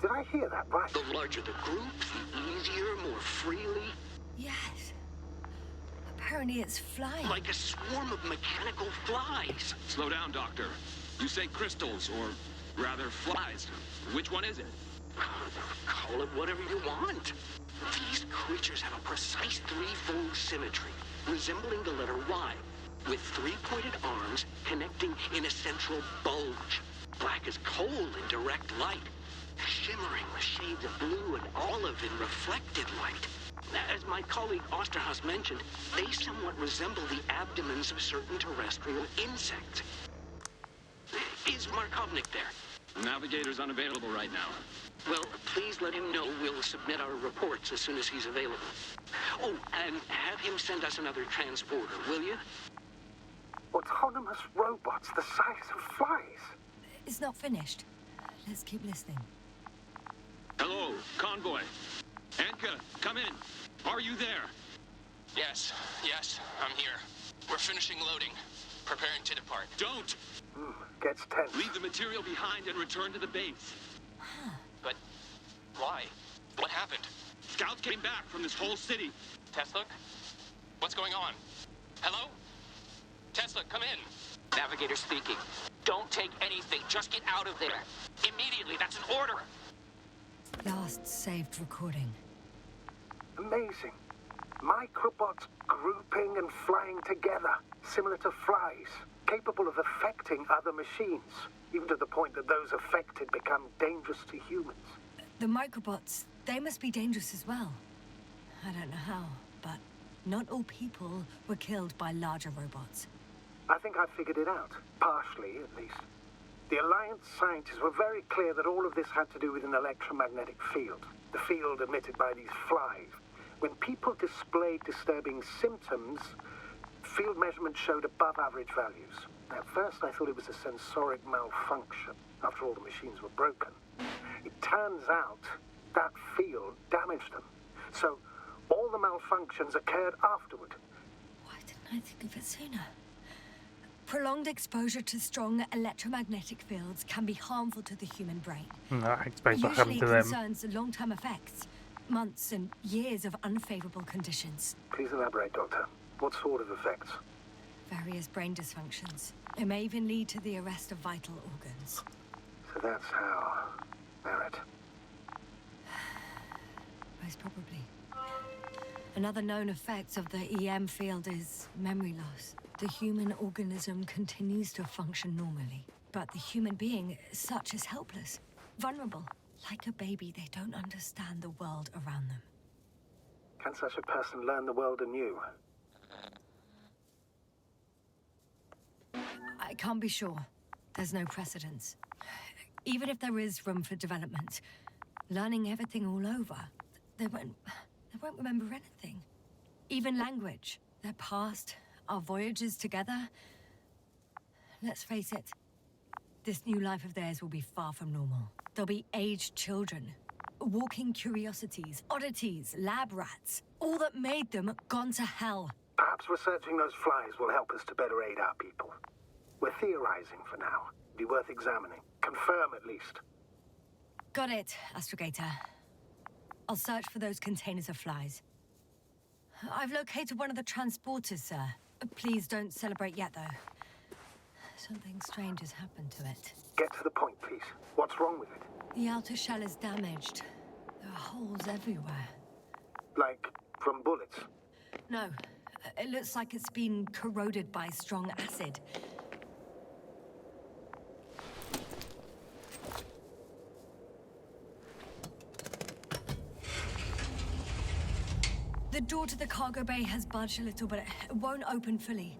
Did I hear that right? The larger the group, the easier, more freely. Yes. Apparently it's flying. Like a swarm of mechanical flies. Slow down, Doctor. You say crystals, or rather flies. Which one is it? Call it whatever you want. These creatures have a precise threefold symmetry, resembling the letter Y, with three-pointed arms connecting in a central bulge. Black as coal in direct light, shimmering with shades of blue and olive in reflected light. As my colleague Osterhaus mentioned, they somewhat resemble the abdomens of certain terrestrial insects. Is Markovnik there? Navigator's unavailable right now. Well, please let him know we'll submit our reports as soon as he's available. Oh, and have him send us another transporter, will you? Autonomous robots the size of flies. It's not finished. Let's keep listening. Hello, convoy. Antka, come in. Are you there? Yes, I'm here. We're finishing loading. Preparing to depart. Don't! Gets tense. Leave the material behind and return to the base. But why? What happened? Scouts came back from this whole city. Tesla? What's going on? Hello? Tesla, come in. Navigator speaking. Don't take anything. Just get out of there. Immediately. That's an order. Last saved recording. Amazing. Microbots grouping and flying together, similar to flies. capable of affecting other machines, even to the point that those affected become dangerous to humans. The microbots, they must be dangerous as well. I don't know how, but not all people were killed by larger robots. I think I figured it out, partially at least. The Alliance scientists were very clear that all of this had to do with an electromagnetic field, the field emitted by these flies. When people displayed disturbing symptoms, field measurements showed above average values. At first, I thought it was a sensoric malfunction, after all the machines were broken. It turns out that field damaged them. So, all the malfunctions occurred afterward. Why didn't I think of it sooner? Prolonged exposure to strong electromagnetic fields can be harmful to the human brain. That explains what Usually happened to it them. concerns long-term effects, months and years of unfavorable conditions. Please elaborate, Doctor. What sort of effects? Various brain dysfunctions. It may even lead to the arrest of vital organs. So that's how... Barrett. Most probably. Another known effect of the EM field is memory loss. The human organism continues to function normally, but the human being as such is helpless, vulnerable. Like a baby, they don't understand the world around them. Can such a person learn the world anew? I can't be sure. There's no precedence. Even if there is room for development, learning everything all over, they won't remember anything. Even language, their past, our voyages together. Let's face it, this new life of theirs will be far from normal. They'll be aged children, walking curiosities, oddities, lab rats, all that made them gone to hell. Perhaps researching those flies will help us to better aid our people. We're theorizing for now. Be worth examining. Confirm at least. Got it, Astrogator. I'll search for those containers of flies. I've located one of the transporters, sir. Please don't celebrate yet, though. Something strange has happened to it. Get to the point, please. What's wrong with it? The outer shell is damaged. There are holes everywhere. Like, from bullets? No, it looks like it's been corroded by strong acid. The door to the cargo bay has budged a little, but it won't open fully.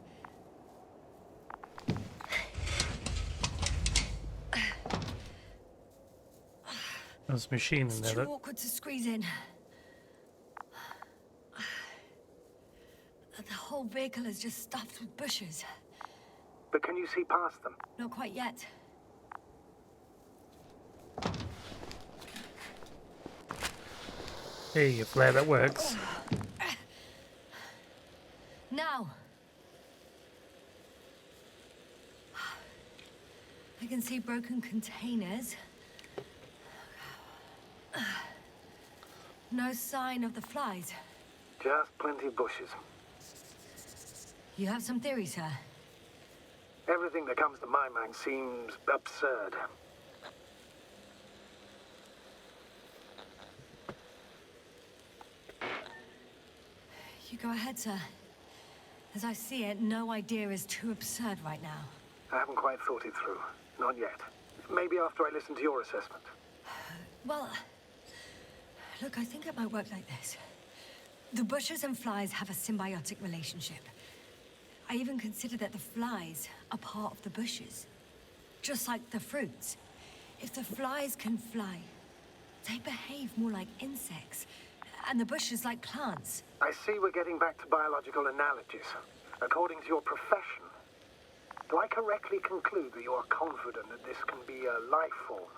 There's a machine in there. Too awkward to squeeze in. The whole vehicle is just stuffed with bushes. But can you see past them? Not quite yet. Hey, a flare that works. Now. I can see broken containers. No sign of the flies. Just plenty of bushes. You have some theories, sir? Everything that comes to my mind seems absurd. You go ahead, sir. As I see it, no idea is too absurd right now. I haven't quite thought it through. Not yet. Maybe after I listen to your assessment. Well, look, I think it might work like this. The bushes and flies have a symbiotic relationship. I even consider that the flies are part of the bushes. Just like the fruits. If the flies can fly, they behave more like insects, and the bushes like plants. I see we're getting back to biological analogies. According to your profession, do I correctly conclude that you are confident that this can be a life form?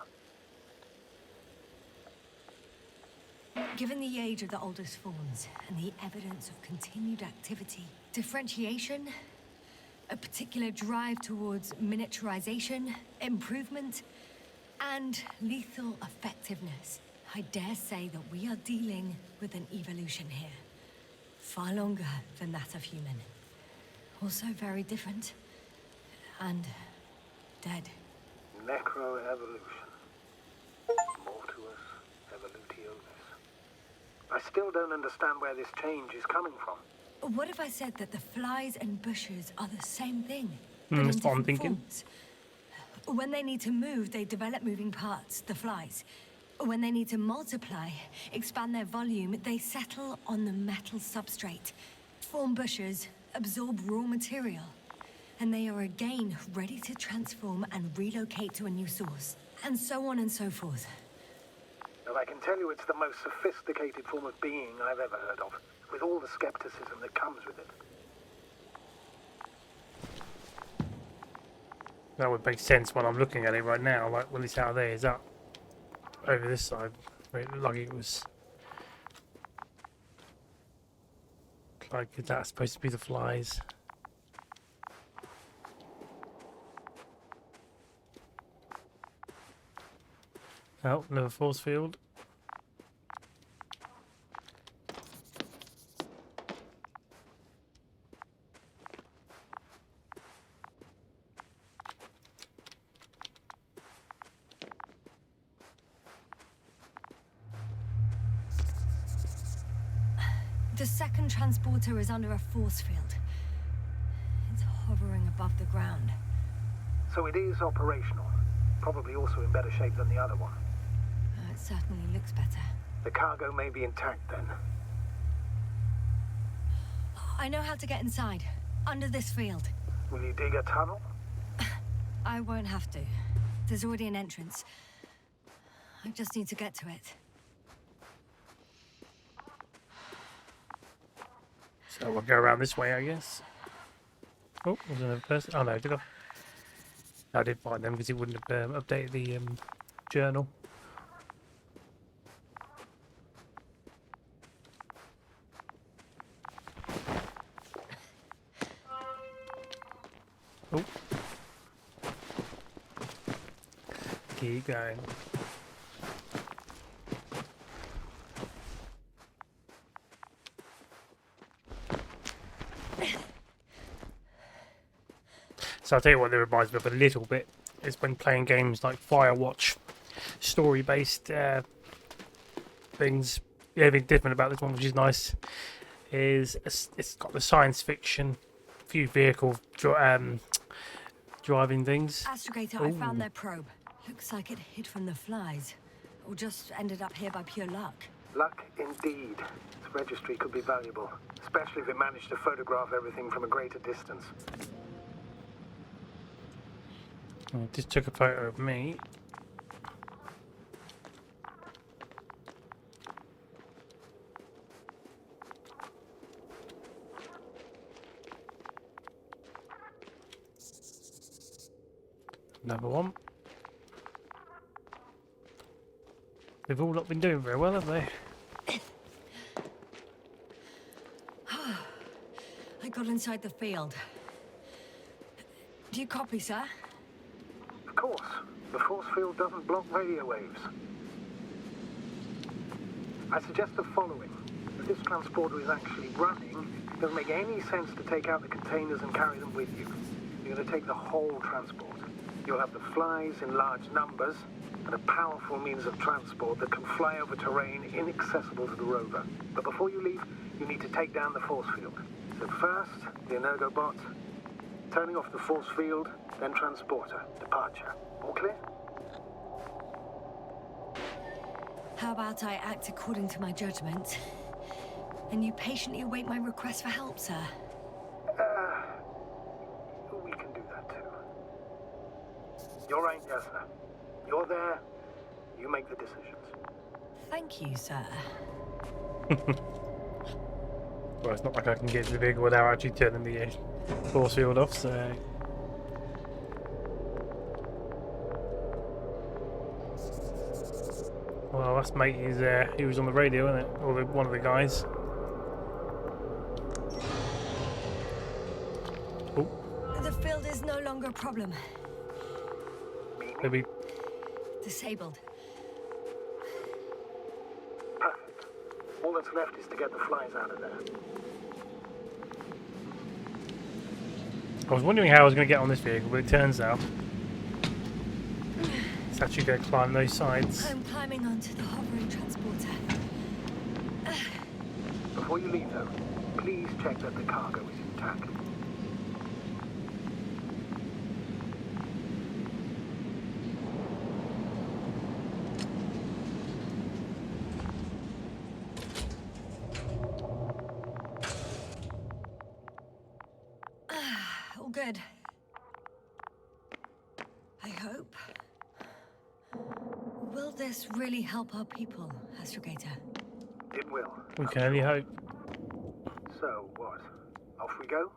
Given the age of the oldest forms and the evidence of continued activity, differentiation, a particular drive towards miniaturization, improvement, and lethal effectiveness, I dare say that we are dealing with an evolution here. Far longer than that of human. Also very different. And dead. Necroevolution. Mortuus evolutionis. I still don't understand where this change is coming from. What if I said that the flies and bushes are the same thing? but in That's what I'm different thinking. forms. When they need to move, they develop moving parts, the flies. When they need to multiply, expand their volume, they settle on the metal substrate, form bushes, absorb raw material. And they are again ready to transform and relocate to a new source. And so on and so forth. Well, I can tell you it's the most sophisticated form of being I've ever heard of, with all the skepticism that comes with it. That would make sense when I'm looking at it right now. Like, well, it's out there, it's up over this side. Where it looked like it was. Like, is that supposed to be the flies? Oh, another force field. The second transporter is under a force field. It's hovering above the ground. So it is operational. Probably also in better shape than the other one. It certainly looks better. The cargo may be intact then. I know how to get inside. Under this field. Will you dig a tunnel? I won't have to. There's already an entrance. I just need to get to it. So we'll go around this way, I guess. Oh, there's another person. Oh no, did I? I did find them because it wouldn't have updated the journal. Oh. Keep going. So I'll tell you what, it reminds me of a little bit is when playing games like Firewatch, story-based things. The only thing different about this one, which is nice, is it's got the science fiction, few vehicle driving things. Astrogator, I found their probe. Looks like it hid from the flies. Or just ended up here by pure luck. Luck indeed. Its registry could be valuable, especially if it managed to photograph everything from a greater distance. I just took a photo of me. Another one. They've all not been doing very well, have they? I got inside the field. Do you copy, sir? Of course, the force field doesn't block radio waves. I suggest the following. If this transporter is actually running, it doesn't make any sense to take out the containers and carry them with you. You're going to take the whole transport. You'll have the flies in large numbers, and a powerful means of transport that can fly over terrain inaccessible to the rover. But before you leave, you need to take down the force field. So first, the Energobot, turning off the force field, then transporter, departure. All clear? How about I act according to my judgment, and you patiently await my request for help, sir? We can do that too. You're right, Yasna. You're there. You make the decisions. Thank you, sir. Well, it's not like I can get to the vehicle without actually turning the force field off, so... Well, that's mate, he was on the radio, isn't it? Or one of the guys. Oh. The field is no longer a problem. Maybe. Disabled. Perfect. All that's left is to get the flies out of there. I was wondering how I was going to get on this vehicle, but it turns out it's actually going to climb those sides. I'm climbing onto the hovering transporter. Before you leave, though, please check that the cargo is intact. good. I hope. Will this really help our people, Astrogator? It will. We can only hope. So, what? Off we go?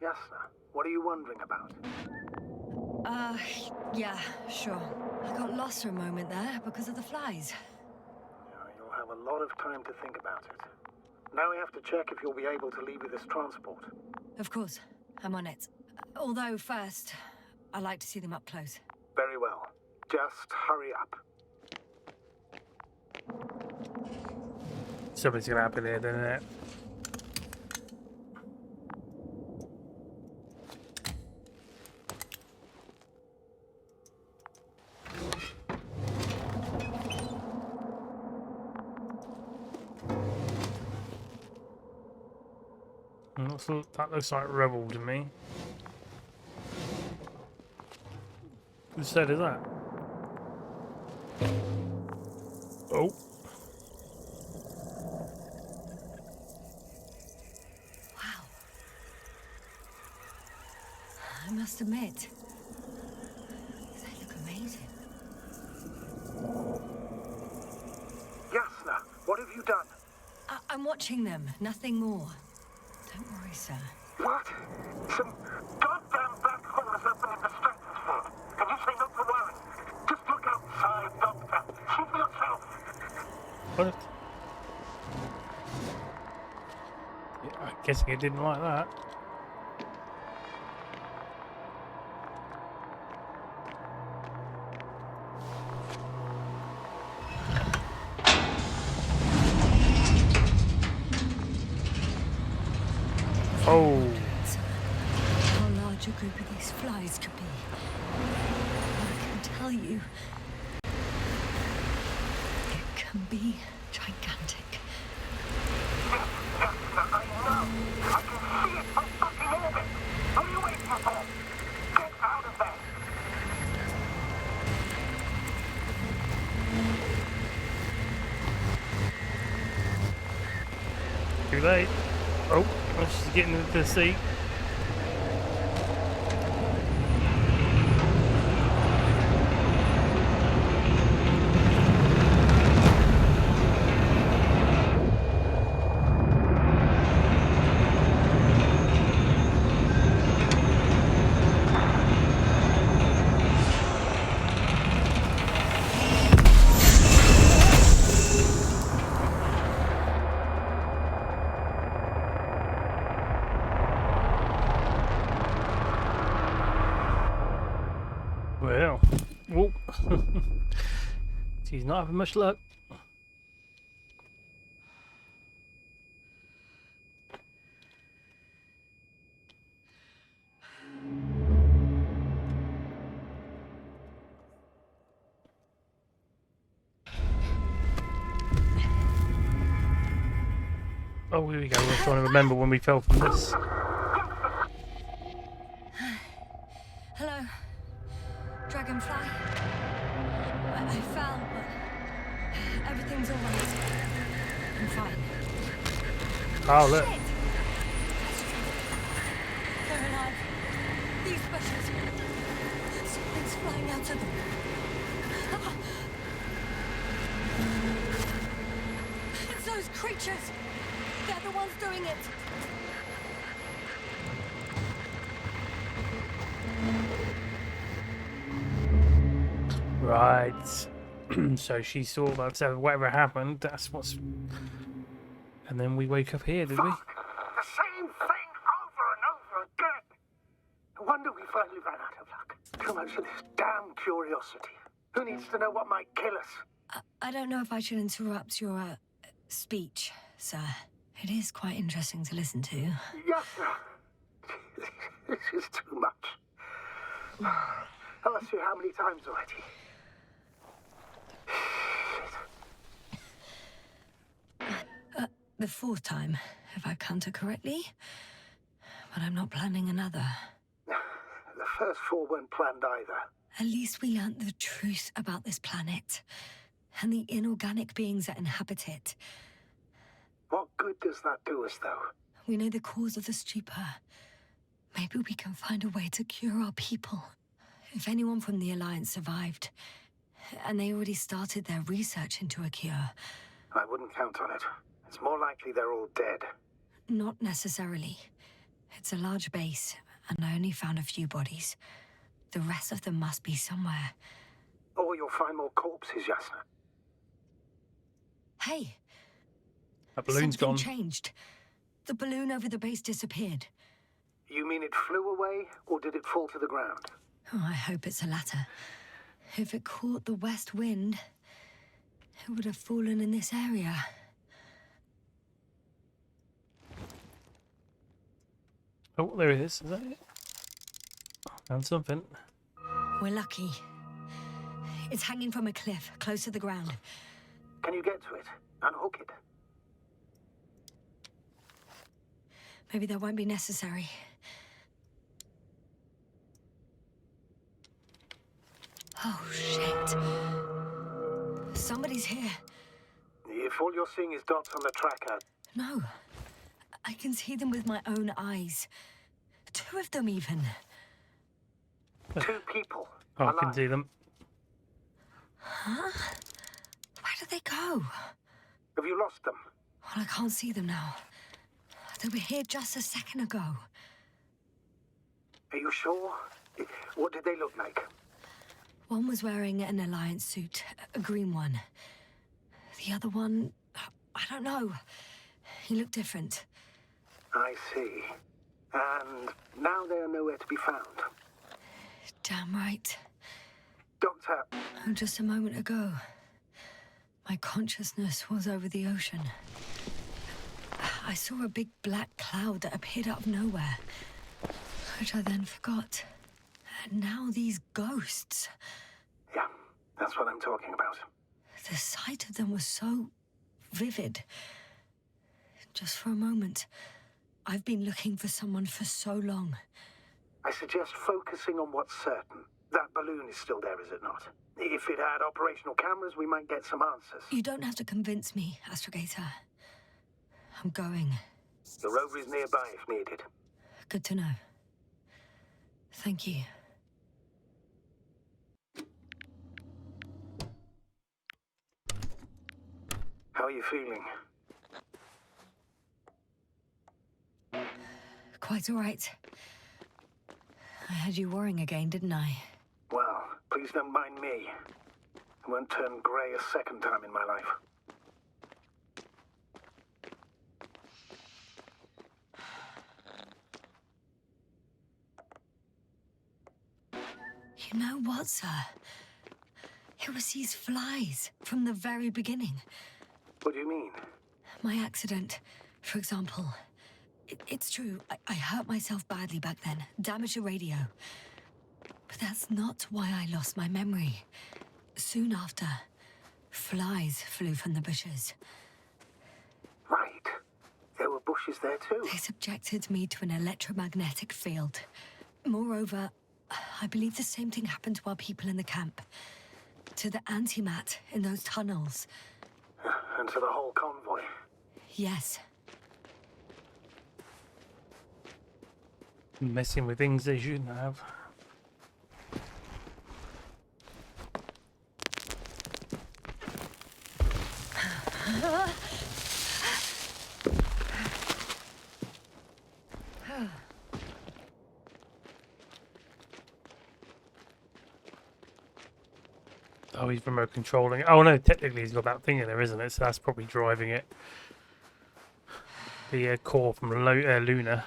Yasna, what are you wondering about? Yeah, sure. I got lost for a moment there because of the flies. You'll have a lot of time to think about it. Now we have to check if you'll be able to leave with this transport. Of course, I'm on it. Although first, I'd like to see them up close. Very well. Just hurry up. Something's gonna happen here, doesn't it? That looks like Rebel to me. Who said is that? Oh. Wow. I must admit, they look amazing. Yasna, what have you done? I'm watching them, nothing more. Don't worry, sir. What? Some goddamn black holes open in the stratosphere. And you say not to worry. Just look outside, Doctor. See for yourself. What? Yeah, I'm guessing it didn't like that. Oh. How large a group of these flies could be. I can tell you, it can be gigantic. I know. I can see it from fucking orbit. What are you waiting for? Get out of there. Too late. Oh, she's getting into the seat. Well, whoop. She's not having much luck. Oh, here we go. We're trying to remember when we fell from this. Hello, Dragonfly. I fell, but everything's all right. I'm fine. Oh, look. Shit! They're alive. These bushes. Something's flying out of them. It's those creatures. They're the ones doing it. Right. So she saw that, so whatever happened, that's what's... And then we wake up here, did we? The same thing over and over again. No wonder we finally ran out of luck. Too much of this damn curiosity. Who needs to know what might kill us? I don't know if I should interrupt your speech, sir. It is quite interesting to listen to. Yes, sir. This is too much. I've asked you how many times already? The fourth time, if I counted correctly. But I'm not planning another. The first four weren't planned either. At least we learned the truth about this planet and the inorganic beings that inhabit it. What good does that do us, though? We know the cause of the stupor. Maybe we can find a way to cure our people. If anyone from the Alliance survived, and they already started their research into a cure. I wouldn't count on it. It's more likely they're all dead. Not necessarily. It's a large base, and I only found a few bodies. The rest of them must be somewhere. Or you'll find more corpses, Yasna. Hey! That balloon's Something gone. changed. The balloon over the base disappeared. You mean it flew away, or did it fall to the ground? Oh, I hope it's the latter. If it caught the west wind, it would have fallen in this area. Oh, there it is. Is that it? Found something. We're lucky. It's hanging from a cliff, close to the ground. Can you get to it? Unhook it? Maybe that won't be necessary. Oh, shit. Somebody's here. If all you're seeing is dots on the tracker... No. I can see them with my own eyes. 2 of them, even. 2 people. Oh, I can alive. see them. Huh? Where did they go? Have you lost them? Well, I can't see them now. They were here just a second ago. Are you sure? What did they look like? One was wearing an Alliance suit, a green one. The other one, I don't know. He looked different. I see. And now they are nowhere to be found. Damn right. Doctor, Oh, just a moment ago, my consciousness was over the ocean. I saw a big black cloud that appeared out of nowhere, which I then forgot. And now these ghosts. yeah, that's what I'm talking about. The sight of them was so vivid. Just for a moment, I've been looking for someone for so long. I suggest focusing on what's certain. That balloon is still there, is it not? If it had operational cameras, we might get some answers. You don't have to convince me, Astrogator. I'm going. The rover is nearby if needed. Good to know. Thank you. How are you feeling? Quite all right. I had you worrying again, didn't I? Well, please don't mind me. I won't turn grey a second time in my life. You know what, sir? It was these flies from the very beginning. What do you mean? My accident, for example. It's true, I hurt myself badly back then, damaged a radio. But that's not why I lost my memory. Soon after, flies flew from the bushes. Right. There were bushes there too. They subjected me to an electromagnetic field. Moreover, I believe the same thing happened to our people in the camp. To the antimat in those tunnels. And to the whole convoy. Yes. Messing with things they shouldn't have. Oh, he's remote controlling it. Oh no, technically he's got that thing in there, isn't it? So that's probably driving it. The core from Luna.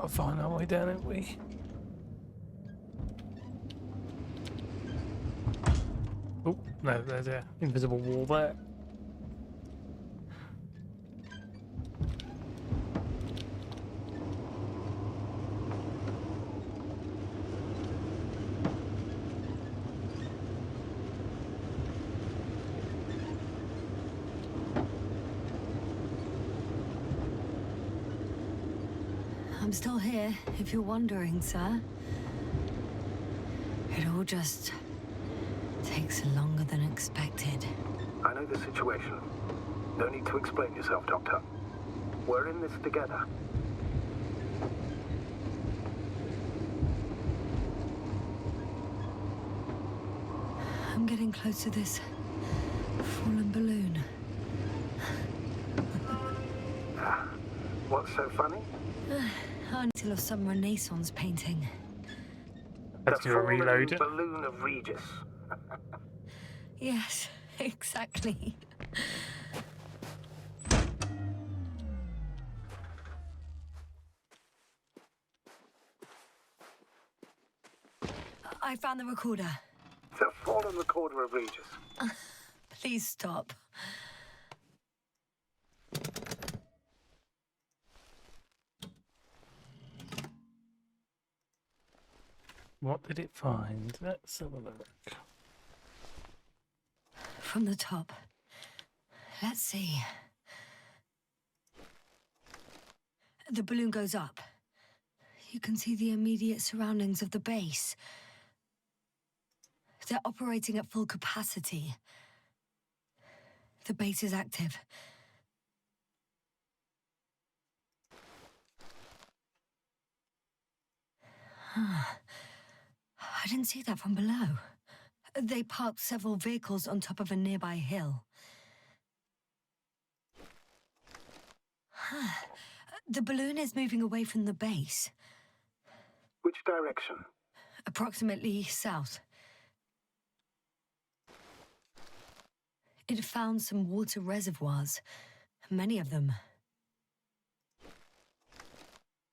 Gotta find our way down, haven't we? Oh, no, there's an invisible wall there. I'm still here, if you're wondering, sir. It all just takes longer than expected. I know the situation. No need to explain yourself, Doctor. We're in this together. I'm getting close to this fallen balloon. What's so funny? Until of some Renaissance painting. Let's do a fallen reload. balloon of Regis. Yes, exactly. I found the recorder. The fallen recorder of Regis. Please stop. What did it find? Let's have a look. From the top. Let's see. The balloon goes up. You can see the immediate surroundings of the base. They're operating at full capacity. The base is active. I didn't see that from below. They parked several vehicles on top of a nearby hill. The balloon is moving away from the base. Which direction? Approximately south. It found some water reservoirs, many of them.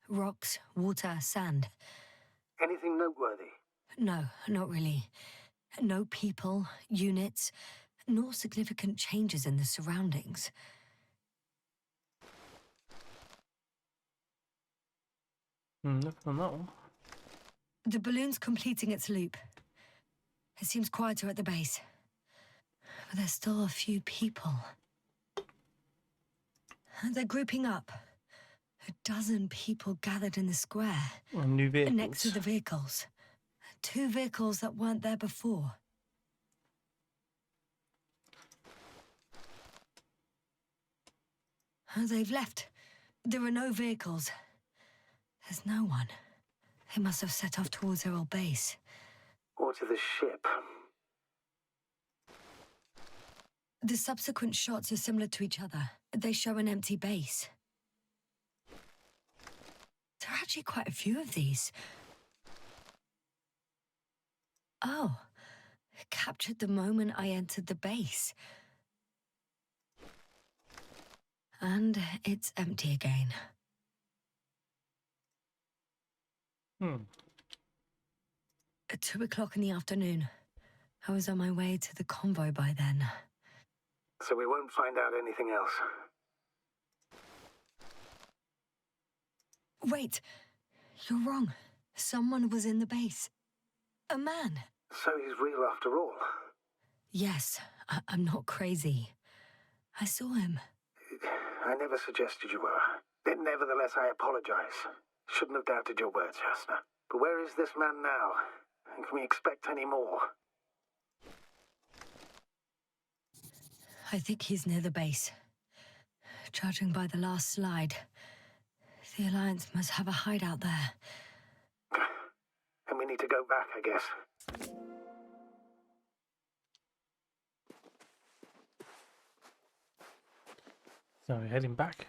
Rocks, water, sand. Anything noteworthy? No, not really. No people, units, nor significant changes in the surroundings. Nothing on that one. The balloon's completing its loop. It seems quieter at the base. But there's still a few people. They're grouping up. A dozen people gathered in the square. New vehicles. Next to the vehicles. 2 vehicles that weren't there before. They've left. There are no vehicles. There's no one. They must have set off towards their old base. Or to the ship? The subsequent shots are similar to each other. They show an empty base. There are actually quite a few of these. Oh, captured the moment I entered the base. And it's empty again. At 2 o'clock in the afternoon. I was on my way to the convoy by then. So we won't find out anything else. Wait, you're wrong. Someone was in the base. A man. So he's real after all. Yes, I'm not crazy. I saw him. I never suggested you were. Nevertheless, I apologize. Shouldn't have doubted your words, Jasna. But where is this man now? And can we expect any more? I think he's near the base. Judging by the last slide, the Alliance must have a hideout there. And we need to go back, I guess. So we're heading back.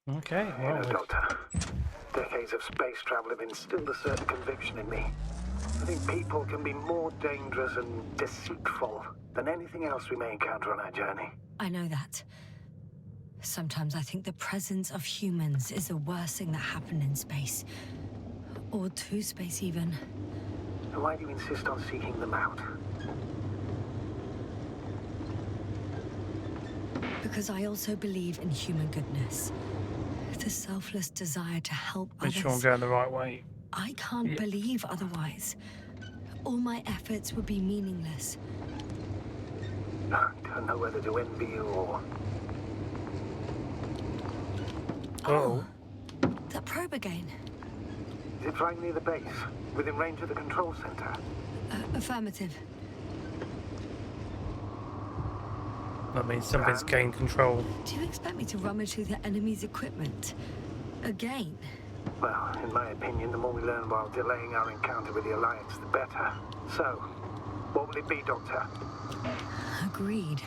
Okay, You well, know, Doctor, decades of space travel have instilled a certain conviction in me. I think people can be more dangerous and deceitful than anything else we may encounter on our journey. I know that. Sometimes I think the presence of humans is the worst thing that happened in space. Or to space, even. And why do you insist on seeking them out? Because I also believe in human goodness. The selfless desire to help make sure I'm others. going the right way. I can't believe otherwise. All my efforts would be meaningless. I don't know whether to envy you or... Oh, That probe again. Is it flying near the base? Within range of the control center? Affirmative. that means something's gained control. Do you expect me to rummage through the enemy's equipment? Again? Well, in my opinion, the more we learn while delaying our encounter with the Alliance, the better. So, what will it be, Doctor? Agreed.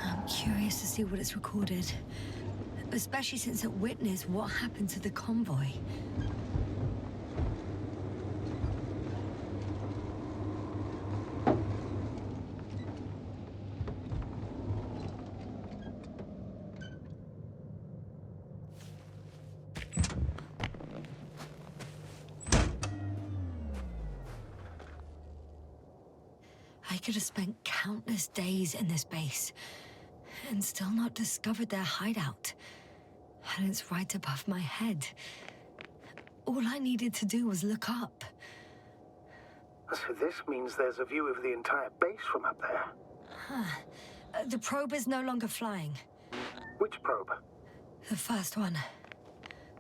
I'm curious to see what it's recorded. Especially since it witnessed what happened to the convoy. I could have spent countless days in this base and still not discovered their hideout. And it's right above my head. All I needed to do was look up. So this means there's a view of the entire base from up there. The probe is no longer flying. Which probe? The first one.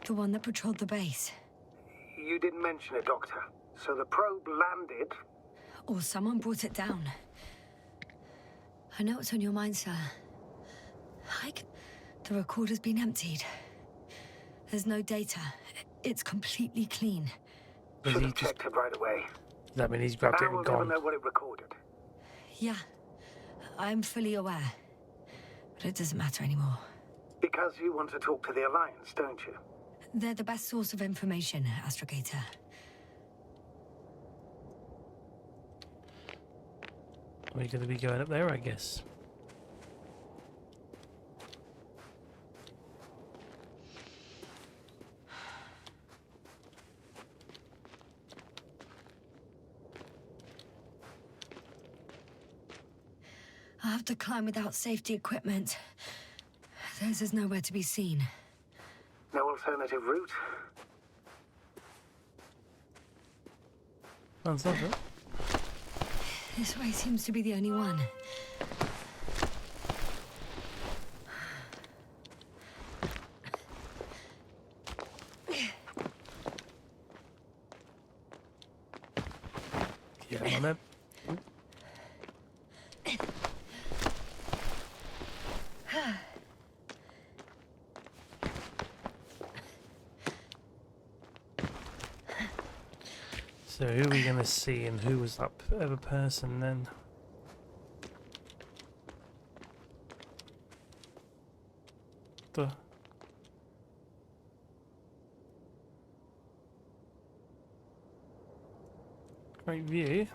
The one that patrolled the base. You didn't mention it, Doctor. So the probe landed... Or someone brought it down. I know what's on your mind, sir. The recorder's been emptied. There's no data. It's completely clean. Does Should he have just, checked it right away. does that mean he's grabbed it Now we'll and never gone? know what it recorded. Yeah, I'm fully aware. But it doesn't matter anymore. Because you want to talk to the Alliance, don't you? They're the best source of information, Astrogator. We're going to be going up there, I guess. I'll have to climb without safety equipment. Theirs is nowhere to be seen. No alternative route? Sounds like it. This way seems to be the only one. Yeah, on it. So who are we going to see, and who was that other person then? The great view.